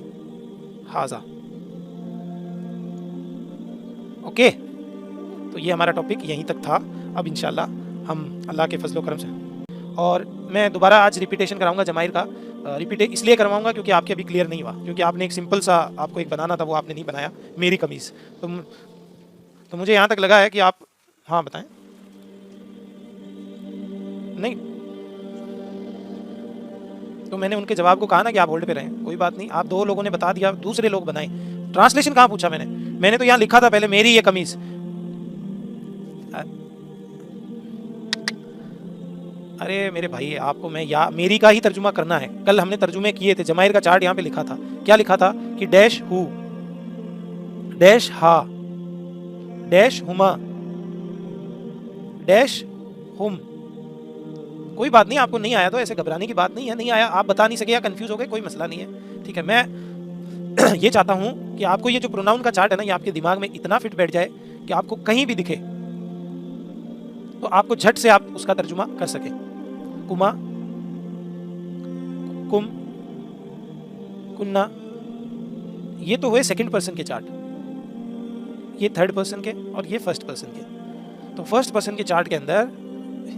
हाजा। ओके, तो ये हमारा टॉपिक यहीं तक था। अब इंशाल्लाह हम अल्लाह के फजलो करम से, और मैं दोबारा आज रिपीटेशन कराऊंगा जमाइर का। रिपीट इसलिए करवाऊंगा क्योंकि आपके अभी क्लियर नहीं हुआ, क्योंकि आपने एक सिंपल सा आपको एक बनाना था, वो आपने नहीं बनाया, मेरी कमीज़। तो मुझे यहाँ तक लगा है कि आप, हाँ बताएं, नहीं तो मैंने उनके जवाब को कहा ना कि आप होल्ड पे रहें, कोई बात नहीं, आप 2 लोगों ने बता दिया, दूसरे लोग बनाए। ट्रांसलेशन कहाँ पूछा मैंने तो यहाँ लिखा था पहले मेरी ये कमीज। अरे मेरे भाई, आपको मैं या मेरी का ही तर्जुमा करना है। कल हमने तर्जुमे किए थे, जमाइर का चार्ट यहाँ पे लिखा था। क्या लिखा था कि डैश हु, डैश हा, डैश हुमा, डैश हुम। कोई बात नहीं, आपको नहीं आया तो ऐसे घबराने की बात नहीं है। नहीं आया, आप बता नहीं सके या कंफ्यूज हो गए, कोई मसला नहीं है, ठीक है। मैं ये चाहता हूं कि आपको ये जो प्रोनाउन का चार्ट है ना, ये आपके दिमाग में इतना फिट बैठ जाए कि आपको कहीं भी दिखे तो आपको झट से आप उसका तर्जुमा कर सके। कुमा, कुम, कुन्ना, ये तो हुए सेकंड पर्सन के चार्ट, ये थर्ड पर्सन के और ये फर्स्ट पर्सन के। तो फर्स्ट पर्सन के चार्ट के अंदर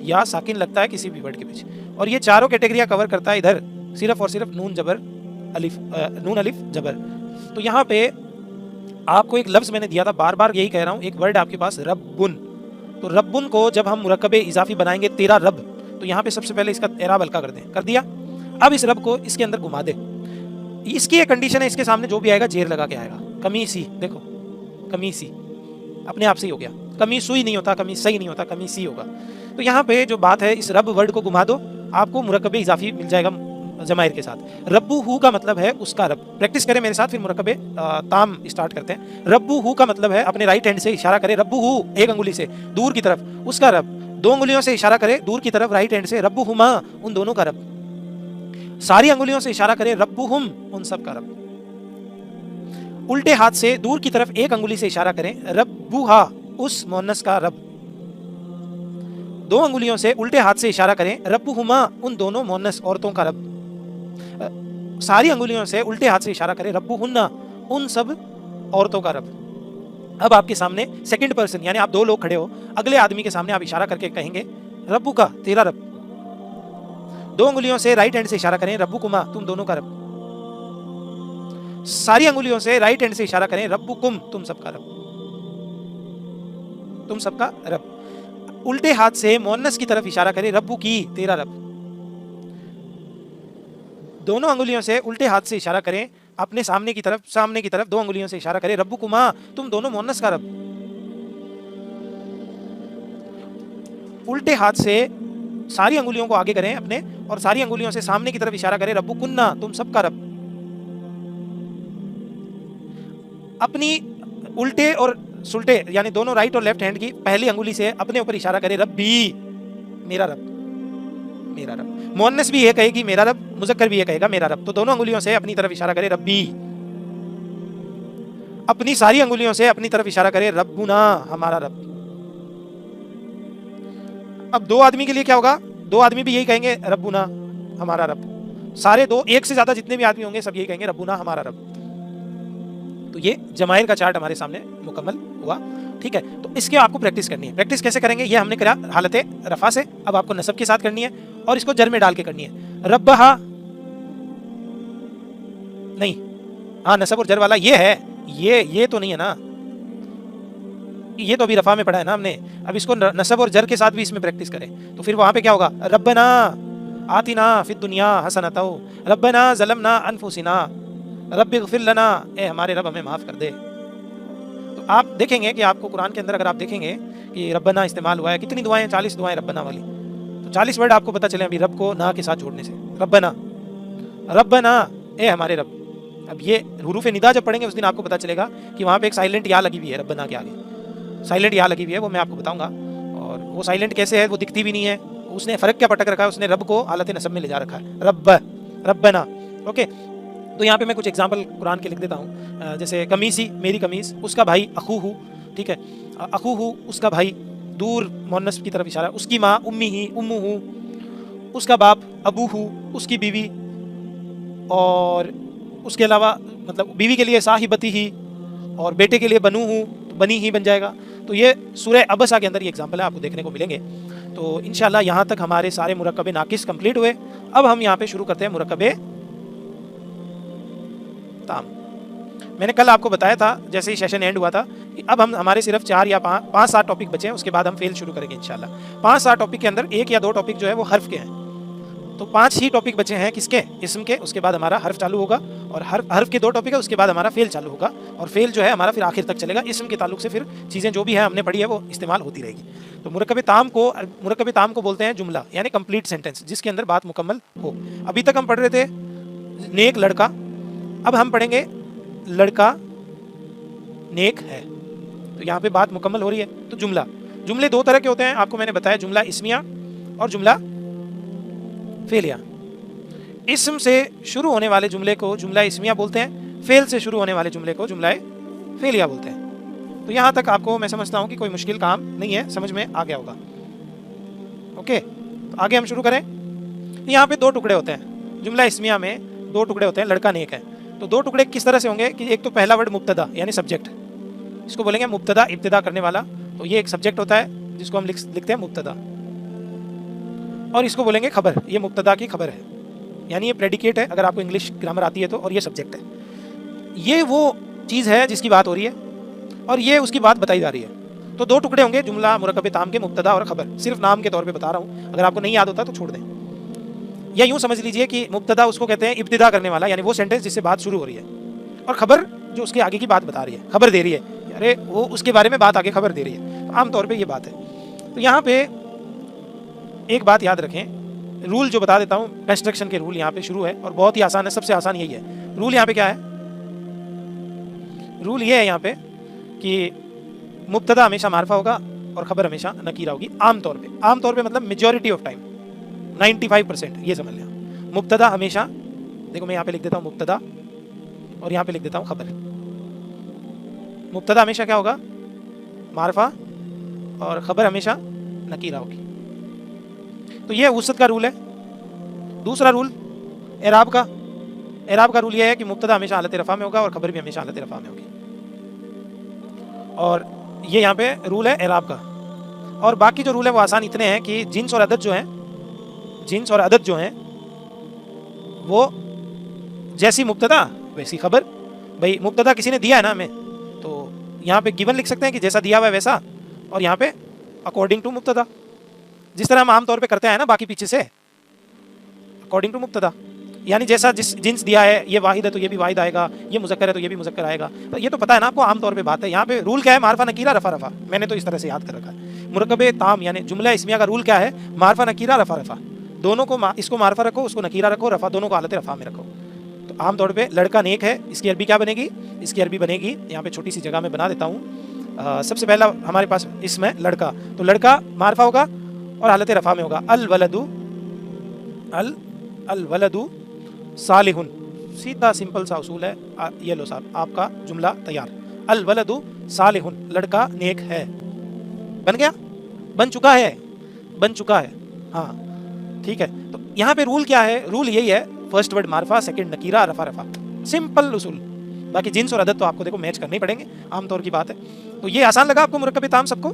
या साकिन लगता है किसी भी वर्ड के पीछे, और ये चारों कैटेगरियां कवर करता है इधर सिर्फ और सिर्फ नून जबर अलिफ, नून अलिफ जबर। तो यहाँ पे आपको एक लफ्ज मैंने दिया था, बार बार यही कह रहा हूँ, एक वर्ड आपके पास रब्बुन। तो रब्बुन को जब हम मुरक्कबे इजाफी बनाएंगे तेरा रब, तो यहाँ पे सबसे पहले इसका एराब हल्का कर दें, कर दिया। अब इस रब को इसके अंदर घुमा दे। इसकी एक कंडीशन है, इसके सामने जो भी आएगा जेर लगा के आएगा। कमीसी, देखो कमीसी अपने आप से ही हो गया, कमीसुई नहीं होता, कमीसई नहीं होता, कमीसी होगा। तो यहाँ पे जो बात है, इस रब वर्ड को घुमा दो, आपको मुरक्कबे इजाफी मिल जाएगा जमाइर के साथ। रब्बू हु का मतलब है उसका रब। प्रैक्टिस करें मेरे साथ, फिर मुरक्कबे ताम स्टार्ट करते हैं। रब्बू हु का मतलब है, अपने राइट हैंड से इशारा करें, रब्बू हु एक अंगुली से दूर की तरफ उसका रब, 2 अंगुलियों से इशारा करें दूर की तरफ राइट हैंड से, रब्बू हुमा उन दोनों का रब। सारी अंगुलियों से इशारा करें, रब्बू हुम उन सब का रब। उल्टे हाथ से दूर की तरफ एक अंगुली से इशारा करें, रब्बुहा उस मोनस का रब। 2 अंगुलियों से उल्टे हाथ से इशारा करें, रब्बुहुमा उन दोनों मोनस औरतों का रब। सारी अंगुलियों से उल्टे हाथ से इशारा करें, रब्बुहुन्ना उन सब औरतों का रब। अब आपके सामने सेकंड पर्सन, यानी आप 2 लोग खड़े हो, अगले आदमी के सामने आप इशारा करके कहेंगे, रब्बु का तेरा रब। 2 अंगुलियों से राइट हैंड से इशारा करें, रब्बुकुमा तुम दोनों का रब। सारी अंगुलियों से राइट हैंड से इशारा करें, रब्बुकुम तुम सबका रब, तुम सबका रब। उल्टे हाथ से मोनस की तरफ इशारा करें, रब्बु की तेरा रब। दोनों अंगुलियों से उल्टे हाथ से इशारा करें अपने सामने की तरफ, 2 अंगुलियों से इशारा करें, रब्बुकुमा तुम दोनों मोनस का रब। उल्टे हाथ से सारी अंगुलियों को आगे करें अपने, और सारी अंगुलियों से सामने की तरफ इशारा करें, रब्बुकुन्ना तुम सबका रब। अपनी उल्टे और सुल्टे यानी दोनों राइट और लेफ्ट हैंड की पहली अंगुली से अपने ऊपर इशारा करें, रब्बी मेरा रब, मेरा रब। मुअन्नस भी ये कहेगी मेरा रब, मुज़क्कर भी ये कहेगा मेरा रब। तो दोनों अंगुलियों से अपनी तरफ इशारा करें, रब्बी। अपनी सारी अंगुलियों से अपनी तरफ इशारा करें, रब्बुना हमारा रब। अब 2 आदमी के लिए क्या होगा, 2 आदमी भी यही कहेंगे, रब्बुना हमारा रब। सारे 2, 1 से ज्यादा जितने भी आदमी होंगे सब यही कहेंगे, रब्बुना हमारा रब। तो ये जमाइर का चार्ट हमारे सामने मुकम्मल हुआ, ठीक है। तो इसके आपको प्रैक्टिस करनी है। प्रैक्टिस कैसे करेंगे, ये हमने करा हालत रफा से, अब आपको नसब के साथ करनी है और इसको जर में डाल के करनी है। रब्बहा नहीं, हाँ नसब और जर वाला ये है, ये तो नहीं है ना, ये तो अभी रफा में पढ़ा है ना हमने। अब इसको नसब और जर के साथ भी इसमें प्रैक्टिस करें, तो फिर वहां पे क्या होगा, रब्बना आतिना फिद दुनिया हसनतौ, रब्बना ज़लमना अनफुसिना, रब्बिग़फिर लना, ए हमारे रब हमें माफ कर दे। तो आप देखेंगे कि आपको कुरान के अंदर अगर आप देखेंगे कि रब्बना इस्तेमाल हुआ है, कितनी दुआएं, 40 दुआएं रब्बना वाली। तो 40 वर्ड आपको पता चले अभी रब को ना के साथ जोड़ने से, रब्बना, रब्बना ए हमारे रब। अब ये हुरूफ निदा जब पढ़ेंगे उस दिन आपको पता चलेगा कि वहाँ पे एक साइलेंट या लगी हुई है, रब्बना के आगे साइलेंट या लगी हुई है, वो मैं आपको बताऊंगा। और वो साइलेंट कैसे है, वो दिखती भी नहीं है, उसने फ़र्क क्या पटक रखा है, उसने रब को हालत नसब में ले जा रखा है, रब्ब, रब्बना। ओके, तो यहाँ पे मैं कुछ एग्जाम्पल कुरान के लिख देता हूँ। जैसे कमीसी मेरी कमीज़, उसका भाई अखूहू, ठीक है, अखूहू उसका भाई, दूर मोनस की तरफ इशारा, उसकी माँ उम्मी ही उम्मुहू, उसका बाप अबूहू उसकी बीवी, और उसके अलावा मतलब बीवी के लिए साहिबती ही, और बेटे के लिए बनू हूँ तो बनी ही बन जाएगा। तो ये सूरह अबसा के अंदर ये एग्जाम्पल है, आपको देखने को मिलेंगे। तो इंशाल्लाह यहाँ तक हमारे सारे मुरक्कबे नाकिस कंप्लीट हुए। अब हम यहाँ पे शुरू करते हैं मुरक्कबे ताम। मैंने कल आपको बताया था जैसे ही सेशन एंड हुआ था कि अब हम हमारे सिर्फ 4 या 5-7 टॉपिक बचे हैं, उसके बाद हम फेल शुरू करेंगे इंशाल्लाह। 5-7 टॉपिक के अंदर 1 या 2 टॉपिक जो है वो हर्फ के हैं, तो 5 ही टॉपिक बचे हैं किसके, इस्म के। उसके बाद हमारा हर्फ चालू होगा और हर्फ के 2 टॉपिक है, उसके बाद हमारा फेल चालू होगा और फेल जो है हमारा फिर आखिर तक चलेगा। इस्म के ताल्लुक से फिर चीज़ें जो भी है हमने पढ़ी है वो इस्तेमाल होती रहेगी। तो मुरक्कब ताम को बोलते हैं जुमला, यानी कंप्लीट सेंटेंस जिसके अंदर बात मुकम्मल हो। अभी तक हम पढ़ रहे थे नेक लड़का, अब हम पढ़ेंगे लड़का नेक है। तो यहाँ पे बात मुकम्मल हो रही है। तो जुमले 2 तरह के होते हैं, आपको मैंने बताया, जुमला इस्मिया और जुमला फेलिया। इस्म से शुरू होने वाले जुमले को जुमला इस्मिया बोलते हैं, फेल से शुरू होने वाले जुमले को जुमला फेलिया बोलते हैं। तो यहाँ तक आपको मैं समझता हूँ कि कोई मुश्किल काम नहीं है, समझ में आ गया होगा। ओके, तो आगे हम शुरू करें। यहाँ पे 2 टुकड़े होते हैं, जुमला इस्मिया में 2 टुकड़े होते हैं, लड़का नेक है। तो 2 टुकड़े किस तरह से होंगे कि एक तो पहला वर्ड मुब्तदा यानी सब्जेक्ट, इसको बोलेंगे मुब्तदा, इब्तिदा करने वाला। तो ये एक सब्जेक्ट होता है जिसको हम लिखते हैं मुब्तदा, और इसको बोलेंगे खबर, ये मुब्तदा की खबर है, यानी ये प्रेडिकेट है अगर आपको इंग्लिश ग्रामर आती है तो, और ये सब्जेक्ट है। ये वो चीज़ है जिसकी बात हो रही है और ये उसकी बात बताई जा रही है। तो 2 टुकड़े होंगे जुमला मुरक्कब ताम के, मुब्तदा और खबर। सिर्फ नाम के तौर पे बता रहा हूँ, अगर आपको नहीं याद होता तो छोड़ दें। या यूँ समझ लीजिए कि मुब्तदा उसको कहते हैं इब्तिदा करने वाला, यानी वो सेंटेंस जिससे बात शुरू हो रही है, और खबर जो उसके आगे की बात बता रही है, खबर दे रही है, अरे वो उसके बारे में बात आगे खबर दे रही है। तो आमतौर पर ये बात है। तो यहाँ पे एक बात याद रखें, रूल जो बता देता हूँ, कंस्ट्रक्शन के रूल यहाँ पे शुरू है और बहुत ही आसान है, सबसे आसान यही है। रूल यहाँ पे क्या है, रूल ये है यहाँ पे कि मुब्तदा हमेशा मारफा होगा और खबर हमेशा नकीरा होगी। आमतौर पे मतलब मेजॉरिटी ऑफ टाइम 95% ये समझ लें। मुब्तदा हमेशा, देखो मैं यहाँ पे लिख देता हूँ मुब्तदा और यहाँ पे लिख देता हूँ खबर। मुब्तदा हमेशा क्या होगा, मारफा, और खबर हमेशा नकीरा होगी। तो ये वसत का रूल है। दूसरा रूल एराब का रूल ये है कि मुब्तदा हमेशा हालत रफ़ा में होगा और खबर भी हमेशा हालत रफ़ा में होगी। और ये यहाँ पे रूल है एराब का। और बाकी जो रूल है वो आसान इतने हैं कि जिन्स और अदद जो हैं वो जैसी मुब्तदा वैसी खबर। भाई मुब्तदा किसी ने दिया है ना हमें, तो यहाँ पे गिवन लिख सकते हैं कि जैसा दिया हुआ है वैसा, और यहाँ पे अकॉर्डिंग टू मुब्तदा, जिस तरह हम आमतौर पे करते हैं ना बाकी पीछे से, अकॉर्डिंग टू मुब्तदा, यानी जैसा जिन्स दिया है, ये वाहिद है तो ये भी वाहिद आएगा, ये मुज़क्कर है तो ये भी मुज़क्कर आएगा। तो ये तो पता है ना आपको, आमतौर पे बात है। यहाँ पे रूल क्या है, मारफा नकीरा रफ़ा रफ़ा। मैंने तो इस तरह से याद कर रखा है। मुरक्कब ताम यानी जुमला इस्मिया का रूल क्या है, मारफा नकीरा रफ़ा रफ़ा, दोनों को इसको मारफा रखो, उसको नकीरा रखो, रफ़ा दोनों को हालत रफ़ा में रखो। तो आमतौर पर लड़का नेक है, इसकी अरबी क्या बनेगी, इसकी अरबी बनेगी, यहाँ पे छोटी सी जगह में बना देता हूँ। सबसे पहला हमारे पास इसमें लड़का, तो लड़का मारफा होगा और हालत रफ़ा में होगा। अल वलदु सालिहुन, सीधा सिंपल सा उसूल है। ये लो साहब, आपका जुमला तैयार। अल वलदु सालिहुन, लड़का नेक है। बन गया, बन चुका है। हाँ ठीक है। तो यहाँ पे रूल क्या है, रूल यही है, फर्स्ट वर्ड मारफा, सेकंड नकीरा, रफा रफा, सिंपल उसूल। बाकी जिन्स और अदद तो आपको देखो मैच करने ही पड़ेंगे, आमतौर की बात है। तो ये आसान लगा आपको मुरक्कब ताम सबको।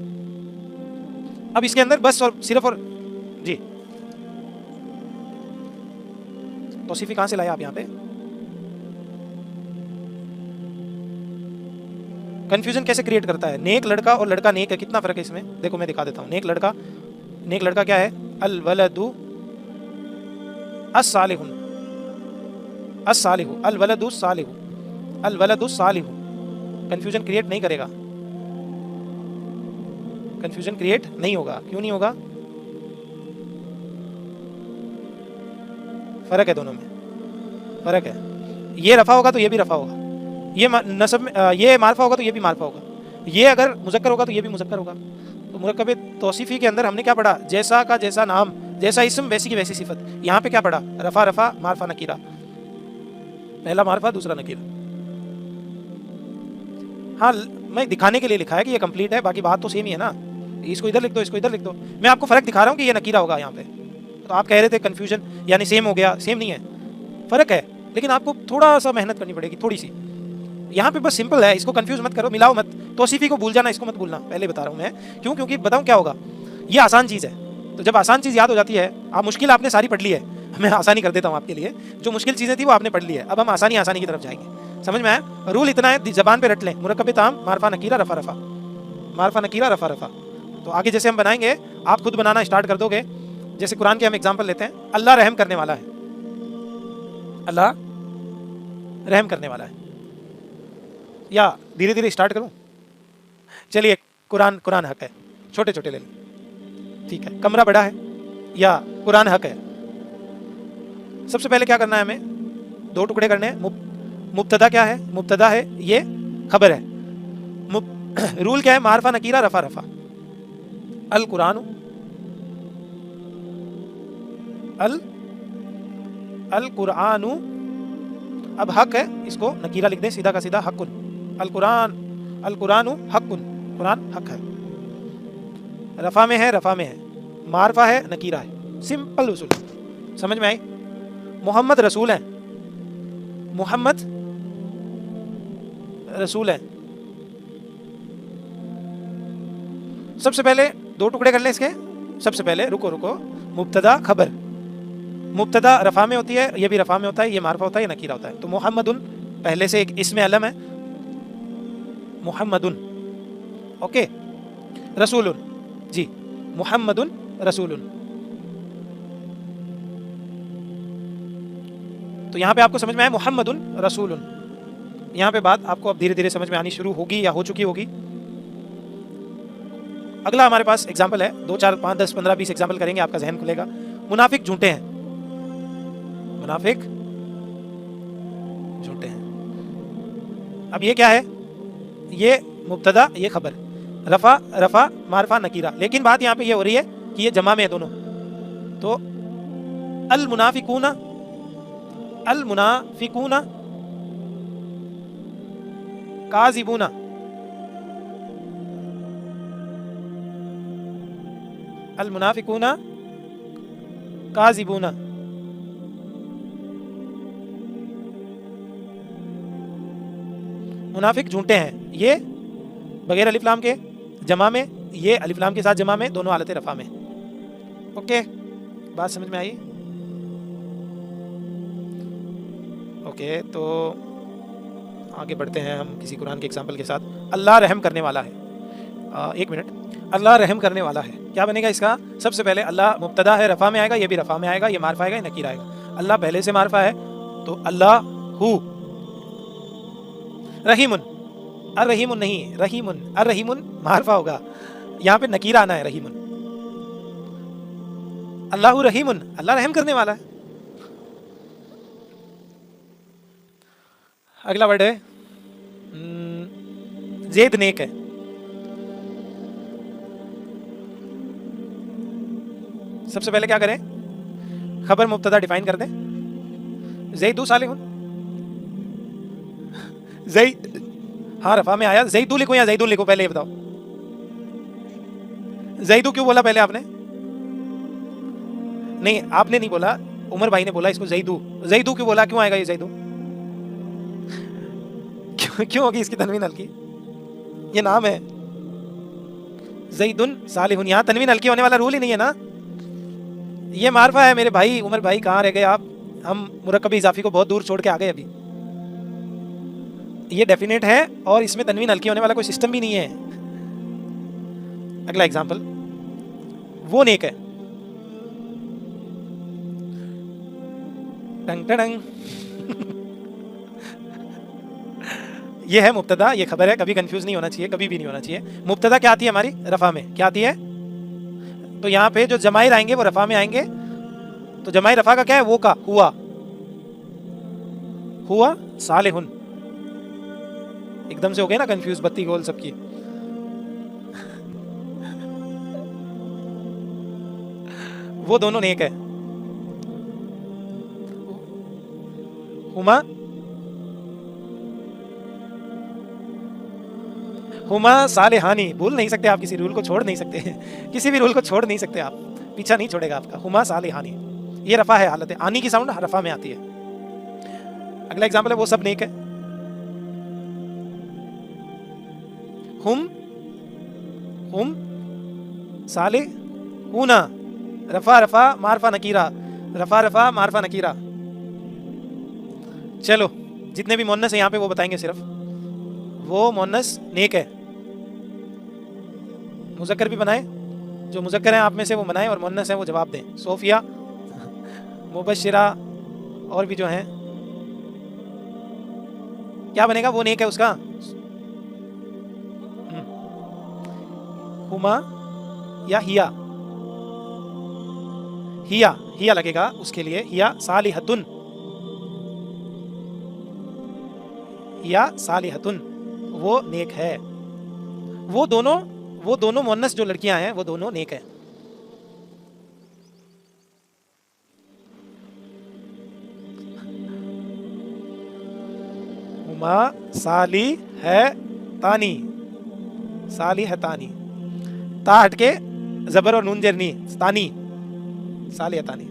अब इसके अंदर बस और सिर्फ और जी तौसीफी कहां से लाया आप, यहाँ पे कंफ्यूजन कैसे क्रिएट करता है। नेक लड़का और लड़का नेक है, कितना फर्क है इसमें, देखो मैं दिखा देता हूं। नेक लड़का क्या है, अल वलदु अस्सालिहुन, अस्सालिहु, अल वलदु सालिहु, अल वलदु सालिहु। कंफ्यूजन क्रिएट नहीं करेगा, कंफ्यूजन क्रिएट नहीं होगा। क्यों नहीं होगा, फर्क है, दोनों में फर्क है। ये रफा होगा तो ये भी रफा होगा, ये नसब में ये मारफा होगा तो ये भी मारफा होगा, ये अगर मुज़क्कर होगा तो ये भी मुज़क्कर होगा। तो मुरक्कब तौसीफी के अंदर हमने क्या पढ़ा, जैसा का जैसा नाम, जैसा इस्म वैसी की वैसी सिफत। यहाँ पे क्या पढ़ा, रफा रफा मारफा नकीरा, पहला मारफा दूसरा नकीरा। हाँ मैं दिखाने के लिए लिखा है कि ये कंप्लीट है, बाकी बात तो सेम ही है ना। इसको इधर लिख दो, इसको इधर लिख दो, मैं आपको फर्क दिखा रहा हूँ कि ये नकीरा होगा यहाँ पे। तो आप कह रहे थे कंफ्यूजन यानी सेम हो गया, सेम नहीं है, फर्क है, लेकिन आपको थोड़ा सा मेहनत करनी पड़ेगी, थोड़ी सी। यहाँ पे बस सिंपल है, इसको कंफ्यूज मत करो, मिलाओ मत। तौसीफी को भूल जाना, इसको मत भूलना, पहले बता रहा हूँ मैं। क्यों, क्योंकि बताऊँ क्या होगा, ये आसान चीज़ है। तो जब आसान चीज़ याद हो जाती है, आप मुश्किल आपने सारी पढ़ ली है, मैं आसानी कर देता हूँ आपके लिए। जो मुश्किल चीज़ें थी वो आपने पढ़ ली है, अब हम आसानी की तरफ जाएंगे। समझ में आया, रूल इतना है, जबान पे रट लें, मुरक्कब ताम मारफा नकीरा रफा रफा, मारफा नकीरा रफा रफा। तो आगे जैसे हम बनाएंगे, आप खुद बनाना स्टार्ट कर दोगे। जैसे कुरान के हम एग्जाम्पल लेते हैं, अल्लाह रहम करने वाला है, अल्लाह रहम करने वाला है। या धीरे धीरे स्टार्ट करूं? चलिए, कुरान कुरान हक है, छोटे छोटे ले लें, ठीक है। कमरा बड़ा है या कुरान हक है। सबसे पहले क्या करना है हमें? दो टुकड़े करने हैं। मुब्तदा क्या है? मुब्तदा है, ये खबर है। रूल क्या है? मारफा नकीरा रफा रफा। अल कुरान, अल कुरान, अब हक है, इसको नकीरा लिख दें, सीधा का सीधा हक्कुन। अल कुरान हक्कुन, कुरान हक है। रफा में है, रफा में है, मारफा है, नकीरा है। सिंपल उसूल, समझ में आई? मोहम्मद रसूल है, मोहम्मद रसूल है। सबसे पहले दो टुकड़े कर ले इसके। सबसे पहले रुको, मुब्तदा खबर, मुब्तदा रफा में होती है, ये भी रफा में होता है, ये मारफा होता है, ये नकीरा होता है। तो मोहम्मदुन पहले से एक इसमें अलम है, मोहम्मदुन, ओके। रसूलुन, जी, मोहम्मदुन रसूलुन। तो यहां पे आपको समझ में आया मोहम्मदुन रसूलुन। यहां पे बात आपको अब धीरे धीरे समझ में आनी शुरू होगी या हो चुकी होगी। अगला हमारे पास एग्जाम्पल है, 2 4 5 10 15 20 एग्जाम्पल करेंगे, आपका जहन खुलेगा। मुनाफिक झूठे हैं, मुनाफिक झूठे हैं। अब ये क्या है? ये मुब्तदा, ये खबर, रफा रफा मारफा नकीरा। लेकिन बात यहाँ पे ये हो रही है कि ये जमा में है दोनों। तो अल मुनाफिकूना, अल मुनाफिकूना काज़िबूना, अल मुनाफिकूना काज़िबूना। मुनाफिक झूठे हैं, ये बगैर अलिफ लाम के जमा में, ये अलिफ लाम के साथ जमा में, दोनों हालत रफा में। ओके, बात समझ में आई? ओके, तो आगे बढ़ते हैं हम किसी कुरान के एग्जाम्पल के साथ। अल्लाह रहम करने वाला है। एक मिनट, अल्लाह रहम करने वाला है, क्या बनेगा इसका? सबसे पहले अल्लाह मुब्तदा है, रफा में आएगा, ये भी रफा में आएगा, ये मारफा आएगा, ये नकीर आएगा। अल्लाह पहले से मारफा है, तो अल्लाह हु। रहीमुन, अर रहीमुन नहीं, रहीमुन, अर रहीमुन मारफा होगा, यहाँ पे नकीरा आना है, रहीमुन। अल्लाहु रहीमुन, अल्लाह रहम करने वाला है। अगला वर्ड है ज़ैद नेक है। सबसे पहले क्या करें? खबर मुब्तदा डिफाइन कर दें। ज़ैदु सालिहुन, ज़ैद, हाँ रफा में आया। ज़ैदु लिखो या ज़ैदुन लिखो? पहले ये बताओ, ज़ैदु क्यों बोला पहले आपने? नहीं, आपने नहीं बोला, उमर भाई ने बोला इसको ज़ैदु। ज़ैदु क्यों बोला? क्यों आएगा ये ज़ैदु? क्यों होगी इसकी तनवीन हल्की? ये नाम है ज़ैदुन सालिहुन, यहाँ तनवीन हल्की होने वाला रूल ही नहीं है ना। ये मारफा है मेरे भाई। उमर भाई कहाँ रह गए आप? हम मुरक्कब इजाफी को बहुत दूर छोड़ के आ गए अभी। ये डेफिनेट है और इसमें तनवीन हल्की होने वाला कोई सिस्टम भी नहीं है। अगला एग्जांपल, वो नेक है। टंग टंग ये है मुब्तदा, ये खबर है। कभी कंफ्यूज नहीं होना चाहिए, कभी भी नहीं होना चाहिए। मुब्तदा क्या आती है हमारी? रफा में। क्या आती है? तो यहाँ पे जो जमाइर आएंगे वो रफा में आएंगे। तो जमाई रफा का क्या है? वो का, हुआ, हुआ सालिहुन। एकदम से हो गए ना कंफ्यूज, बत्ती गोल सबकी। वो दोनों नेक है। हुमा, हुमा सालिहानी। भूल नहीं सकते आप, किसी रूल को छोड़ नहीं सकते। किसी भी रूल को छोड़ नहीं सकते आप, पीछा नहीं छोड़ेगा आपका। हुमा सालिहानी, ये रफा है, हालत है, आनी की साउंड रफा में आती है। अगला एग्जांपल है वो सब नेक है। हुम सालिहूना, रफा रफा मारफा नकीरा, रफा रफा मारफा नकीरा। चलो, जितने भी मोन्नस है यहाँ पे वो बताएंगे सिर्फ। वो मोन्नस नेक है। मुज़क्कर भी बनाए, जो मुज़क्कर हैं आप में से वो बनाएं और मुअन्नस हैं वो जवाब दें। सोफिया, मुबश्शिरा और भी जो हैं, क्या बनेगा? वो नेक है उसका। हुमा या हिया? हिया, हिया लगेगा उसके लिए। हिया सालिहतुन, हिया सालिहतुन, वो नेक है। वो दोनों मुअन्नस जो लड़कियां हैं वो दोनों नेक है। हुमा साली है तानी, साली है तानी, ता हटके जबर और नून जरनी, तानी, साली है तानी,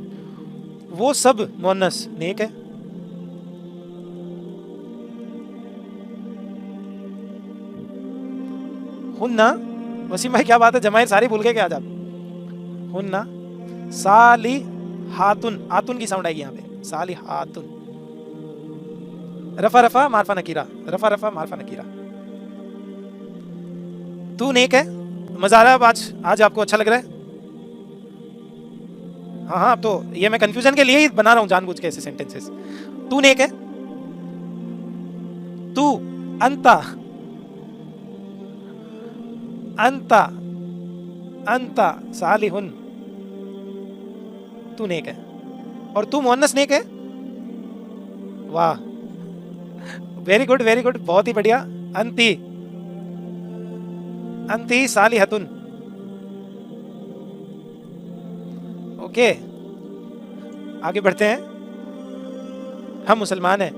वो सब मुअन्नस नेक है। हुन्ना, वसीम भाई क्या बात है, जमाइर सारी भूल गए क्या आज आप? हुन्ना साली हातुन, आतुन की साउंड आएगी यहाँ पे, साली हातुन। रफा रफा मारफा नकीरा, रफा रफा मारफा नकीरा। तू नेक है। मजा आ रहा है आज आपको अच्छा लग रहा है? हाँ हाँ, अब तो ये मैं कंफ्यूजन के लिए ही बना रहा हूँ जानबूझ के ऐसे सेंटेंसेस। तू नेक है। तू, अंता, अंता, अंता सालिहुन, तू नेक है। और तू मुअन्नस नेक है। वाह, वेरी गुड वेरी गुड, बहुत ही बढ़िया। अंती, अंती सालिहतुन। ओके, आगे बढ़ते हैं। हम मुसलमान हैं।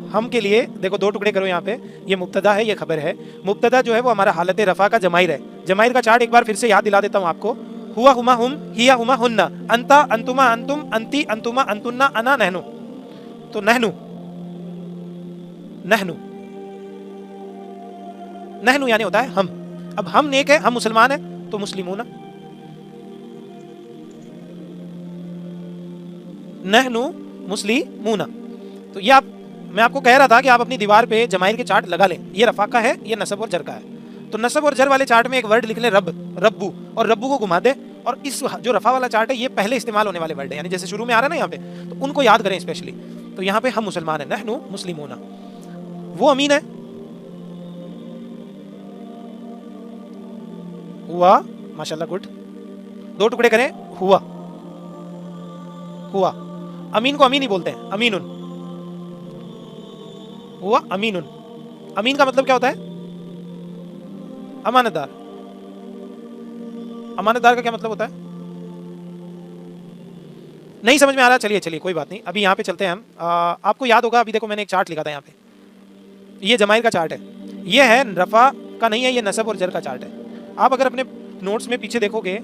हम के लिए देखो दो टुकड़े करो यहाँ पे, ये मुब्तदा है, ये खबर है। मुब्तदा जो है वो हमारा हालत रफा का जमाइर है। जमाइर का चार्ट एक बार फिर से याद दिला देता हूँ आपको। हुआ हुमा हुम, हिया हुमा हुन्ना, अंता अंतुमा अंतुम, अंती अंतुमा अंतुन्ना, अना नहनु। तो नहनु, नहनु, नहनु यानी होता है हम। अब हम नेक है, हम मुसलमान है, तो मुस्लिमूना। नहनु मुस्लिमूना। तो ये मैं आपको कह रहा था कि आप अपनी दीवार पे जमाइर के चार्ट लगा लें। ये रफा का है, ये नसब और जर का है। तो नसब और जर वाले चार्ट में एक वर्ड लिख लें रब, रब्बू, और रब्बू को घुमा दे। और इस जो रफा वाला चार्ट है ये पहले इस्तेमाल होने वाले वर्ड है, यानी जैसे शुरू में आ रहा है ना यहाँ पे, तो उनको याद करें स्पेशली। तो यहाँ पे हम मुसलमान है, नहनु मुस्लिमूना। वो अमीन है। हुआ, माशाल्लाह गुड। दो टुकड़े करें, हुआ, हुआ। अमीन को अमीन ही बोलते हैं, अमीनुन। हुआ अमीनुन। अमीन का मतलब क्या होता है? अमानतदार। अमानतदार का क्या मतलब होता है? नहीं समझ में आ रहा? चलिए चलिए कोई बात नहीं, अभी यहाँ पे चलते हैं हम। आपको याद होगा, अभी देखो मैंने एक चार्ट लिखा था यहाँ पे, ये जमाइर का चार्ट है। ये है रफा का नहीं है, ये नसब और जर का चार्ट है। आप अगर अपने नोट्स में पीछे देखोगे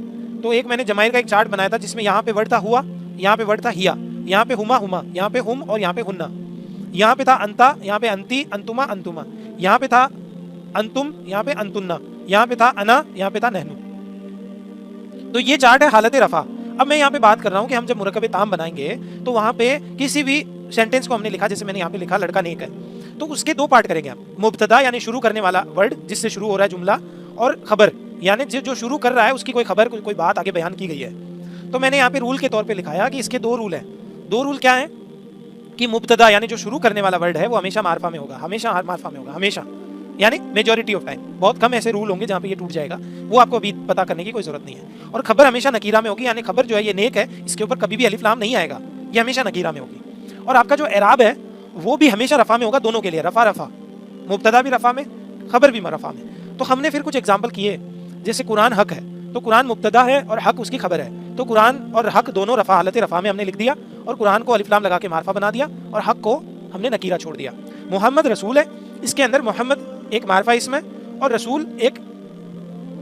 तो एक मैंने जमाइर का एक चार्ट बनाया था जिसमें यहाँ पे वर्ड था हुआ, यहाँ पे वर्ड था हिया, यहाँ पे हुमा हुमा, यहाँ पे हुम और यहाँ पे हुन्ना, यहाँ पे था अंता, यहाँ पे अंती, अंतुमा अंतुमा, यहाँ पे था अंतुम, यहाँ पे अंतुन्ना, यहाँ पे था अना, यहाँ पे था नहनु। तो ये चार्ट है हालत रफा। अब मैं यहाँ पे बात कर रहा हूँ कि हम जब मुरक्कब ताम बनाएंगे तो वहाँ पे किसी भी सेंटेंस को हमने लिखा, जैसे मैंने यहाँ पे लिखा लड़का नेक है, तो उसके दो पार्ट करेंगे हम। मुब्तदा यानी शुरू करने वाला वर्ड जिससे शुरू हो रहा है जुमला, और खबर यानी जो शुरू कर रहा है उसकी कोई खबर, कोई बात आगे बयान की गई है। तो मैंने यहाँ पे रूल के तौर पे लिखाया कि इसके दो रूल हैं। दो रूल क्या है कि मुब्तदा यानी जो शुरू करने वाला वर्ड है वो हमेशा मारफा में होगा, हमेशा मारफा में होगा, हमेशा, यानी मेजॉरिटी ऑफ टाइम। बहुत कम ऐसे रूल होंगे जहाँ पे ये टूट जाएगा, वो आपको अभी पता करने की कोई जरूरत नहीं है। और खबर हमेशा नकीरा में होगी, यानी खबर जो है ये नेक है, इसके ऊपर कभी भी अलिफ लाम नहीं आएगा, ये हमेशा नकीरा में होगी। और आपका जो एराब है वो भी हमेशा रफा में होगा, दोनों के लिए, रफा रफा, मुब्तदा भी रफा में, खबर भी रफा में। तो हमने फिर कुछ एग्जाम्पल किए, जैसे कुरान हक है, तो कुरान मुब्तदा है और हक उसकी खबर है, तो कुरान और हक दोनों रफा, हालत रफा में हमने लिख दिया, और कुरान को अलिफ लाम लगा के मारफा बना दिया, और हक को हमने नकीरा छोड़ दिया। मोहम्मद रसूल है, इसके अंदर मोहम्मद एक मारफा इसम है और रसूल एक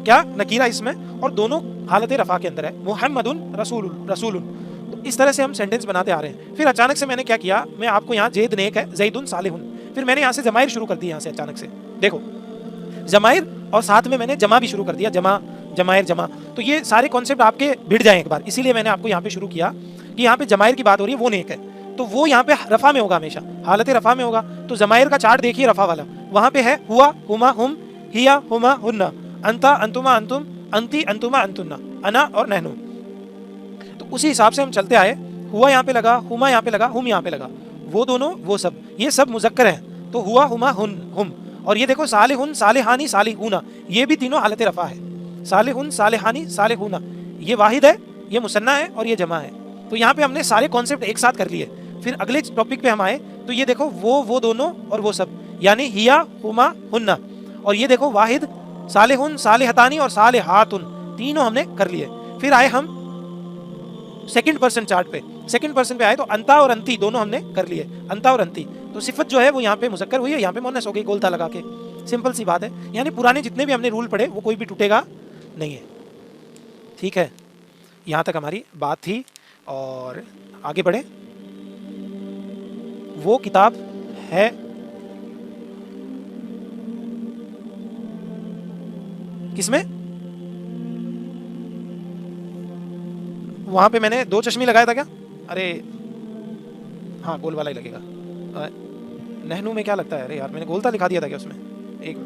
क्या नकीरा इसम है, और दोनों हालत रफा के अंदर है, मुहम्मदुन रसूलुन रसूलुन। तो इस तरह से हम सेंटेंस बनाते आ रहे हैं। फिर अचानक से मैंने क्या किया, मैं आपको यहाँ जेद नेक है, जैदुन सालिहुन, फिर मैंने यहाँ से जमाइर शुरू कर दिया, यहाँ से अचानक से देखो जमाइर, और साथ में मैंने जमा भी शुरू कर दिया, जमा जमाइर जमा। तो ये सारे कॉन्सेप्ट आपके भिड़ जाएं एक बार, इसीलिए मैंने आपको यहाँ पे शुरू किया कि यहाँ पे जमाइर की बात हो रही है, वो नेक है। तो वो यहाँ पे रफा में होगा, हमेशा हालत रफा में होगा। तो जमायर का चार्ट देखिए रफा वाला, वहां पे है हुआ, हुमा, हुम, हिया, हुमा, हुन्ना, अंता, अंतुमा, अंतुम, अंती, अंतुमा, अंतुन्ना, अना और नहनु। तो उसी हिसाब से हम चलते आए। हुआ यहाँ पे लगा, हुमा यहाँ पे लगा, हुम यहाँ पे लगा, वो दोनों वो सब, ये सब मुजक्कर हैं। तो हुआ, हुमा, हुन, हुम। और ये देखो सालिहुन, सालिहानी, सालिहूना, ये भी तीनों हालत रफा है। सालिहुन, सालिहानी, सालिहूना, ये वाहिद है, ये मुसन्ना है और ये जमा है। तो यहाँ पे हमने सारे कॉन्सेप्ट एक साथ कर लिए। फिर अगले टॉपिक पे हम आए तो ये देखो वो दोनों और वो सब, यानी हिया, हुमा, हुन्ना। और ये देखो वाहिद, सालिहुन, सालिहतानी और सालिहातुन, तीनों हमने कर लिए। फिर आए हम सेकंड पर्सन चार्ट पे, सेकंड पर्सन पे आए तो अंता और अंती दोनों हमने कर लिए, अंता और अंती। तो सिफत जो है वो यहाँ पे मुजक्कर हुई है, यहाँ पे मुन्नस हो गई गोलता लगा के। सिंपल सी बात है, यानी पुराने जितने भी हमने रूल पढ़े वो कोई भी टूटेगा नहीं है। ठीक है, यहाँ तक हमारी बात थी और आगे बढ़े। वो किताब है किसमें, वहां पे मैंने 2 चश्मे लगाया था क्या? अरे हाँ, गोल वाला ही लगेगा। नहनू में क्या लगता है? अरे यार मैंने गोलता लिखा दिया था क्या उसमें? एक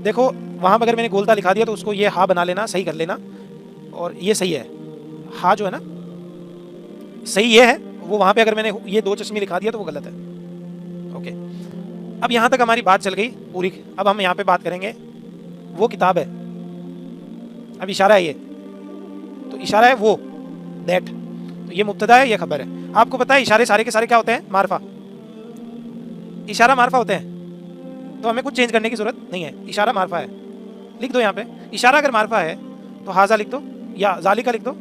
देखो वहां पर अगर मैंने गोलता लिखा दिया तो उसको ये हा बना लेना, सही कर लेना। और ये सही है, हा जो है ना सही ये है, वो वहां पे अगर मैंने ये 2 चश्मे लिखा दिया तो वो गलत है। ओके, अब यहां तक हमारी बात चल गई पूरी। अब हम यहाँ पे बात करेंगे, वो किताब है, अब इशारा है ये, तो इशारा है वो, दैट। तो ये मुब्तदा है, ये खबर है। आपको पता है इशारे सारे के सारे क्या होते हैं? मारफा। इशारा मारफा होते हैं, तो हमें कुछ चेंज करने की जरूरत नहीं है, इशारा मारफा है। लिख दो यहाँ पे, इशारा अगर मारफा है तो हाजा लिख दो या जालिका लिख दो,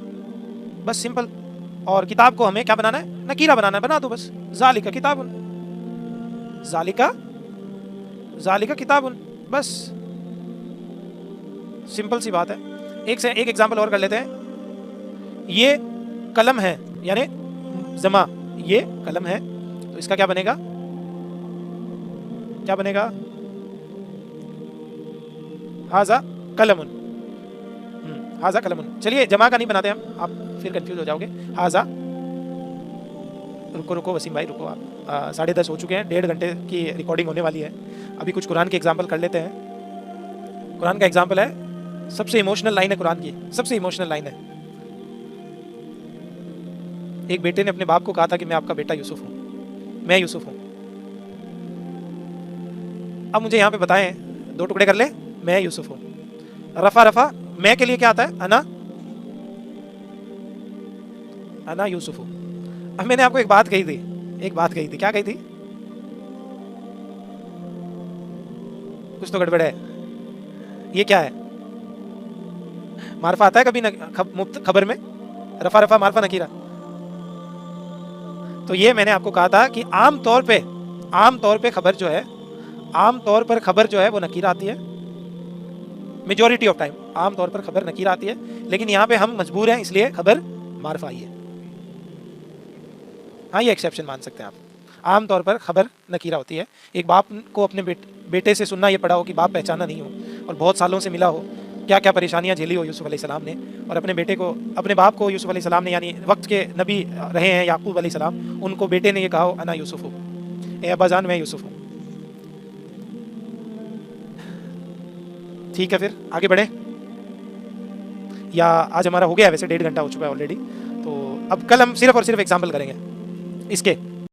बस सिंपल। और किताब को हमें क्या बनाना है? नकीरा बनाना है, बना दो बस, जालिका किताबुन, जालिका, जालिका किताबुन, बस सिंपल सी बात है। एक से एक एग्जांपल और कर लेते हैं। ये कलम है, यानी जमा, ये कलम है, तो इसका क्या बनेगा? क्या बनेगा? हाजा कलमुन, हाजा कलमुन। चलिए जमा का नहीं बनाते हम, आप फिर कंफ्यूज हो जाओगे। हाजा, रुको रुको वसीम भाई रुको, आप 10:30 हो चुके हैं, 1.5 घंटे की रिकॉर्डिंग होने वाली है। अभी कुछ कुरान के एग्जाम्पल कर लेते हैं। कुरान का एग्जाम्पल है, सबसे इमोशनल लाइन है कुरान की, सबसे इमोशनल लाइन है। एक बेटे ने अपने बाप को कहा था कि मैं आपका बेटा यूसुफ हूं, मैं यूसुफ हूं। अब मुझे यहाँ पे बताएं, 2 टुकड़े कर ले, मैं यूसुफ हूं। रफा रफा, मैं के लिए क्या आता है? अना, अना यूसुफ हूं। अब मैंने आपको एक बात कही थी, एक बात कही थी, क्या कही थी? कुछ तो गड़बड़ है। ये क्या है? मारफा आता है कभी खबर में? रफा रफा मारफा नकीरा। तो ये मैंने आपको कहा था कि आम तौर पे खबर जो है, आम तौर पर खबर जो है वो नकीरा आती है। मेजॉरिटी ऑफ टाइम आम तौर पर खबर नकीरा आती है, लेकिन यहाँ पे हम मजबूर हैं इसलिए खबर मारफा आई है। हाँ, ये एक्सेप्शन मान सकते हैं आप। आम तौर पर खबर नकीरा होती है। एक बाप को अपने बेटे से सुनना ये पड़ा हो कि बाप पहचाना नहीं हो और बहुत सालों से मिला हो, क्या क्या परेशानियां झेली हो यूसुफ अलैहिस्सलाम ने, और अपने बेटे को, अपने बाप को यूसुफ अलैहिस्सलाम ने, यानी वक्त के नबी रहे हैं याकूब अलैहिस्सलाम, उनको बेटे ने ये कहा हो अना यूसुफ हो, ए अब्बाजान मैं यूसुफ हूँ। ठीक है, फिर आगे बढ़े, या आज हमारा हो गया वैसे 1.5 घंटा हो चुका है ऑलरेडी। तो अब कल हम सिर्फ और सिर्फ एग्जाम्पल करेंगे इसके।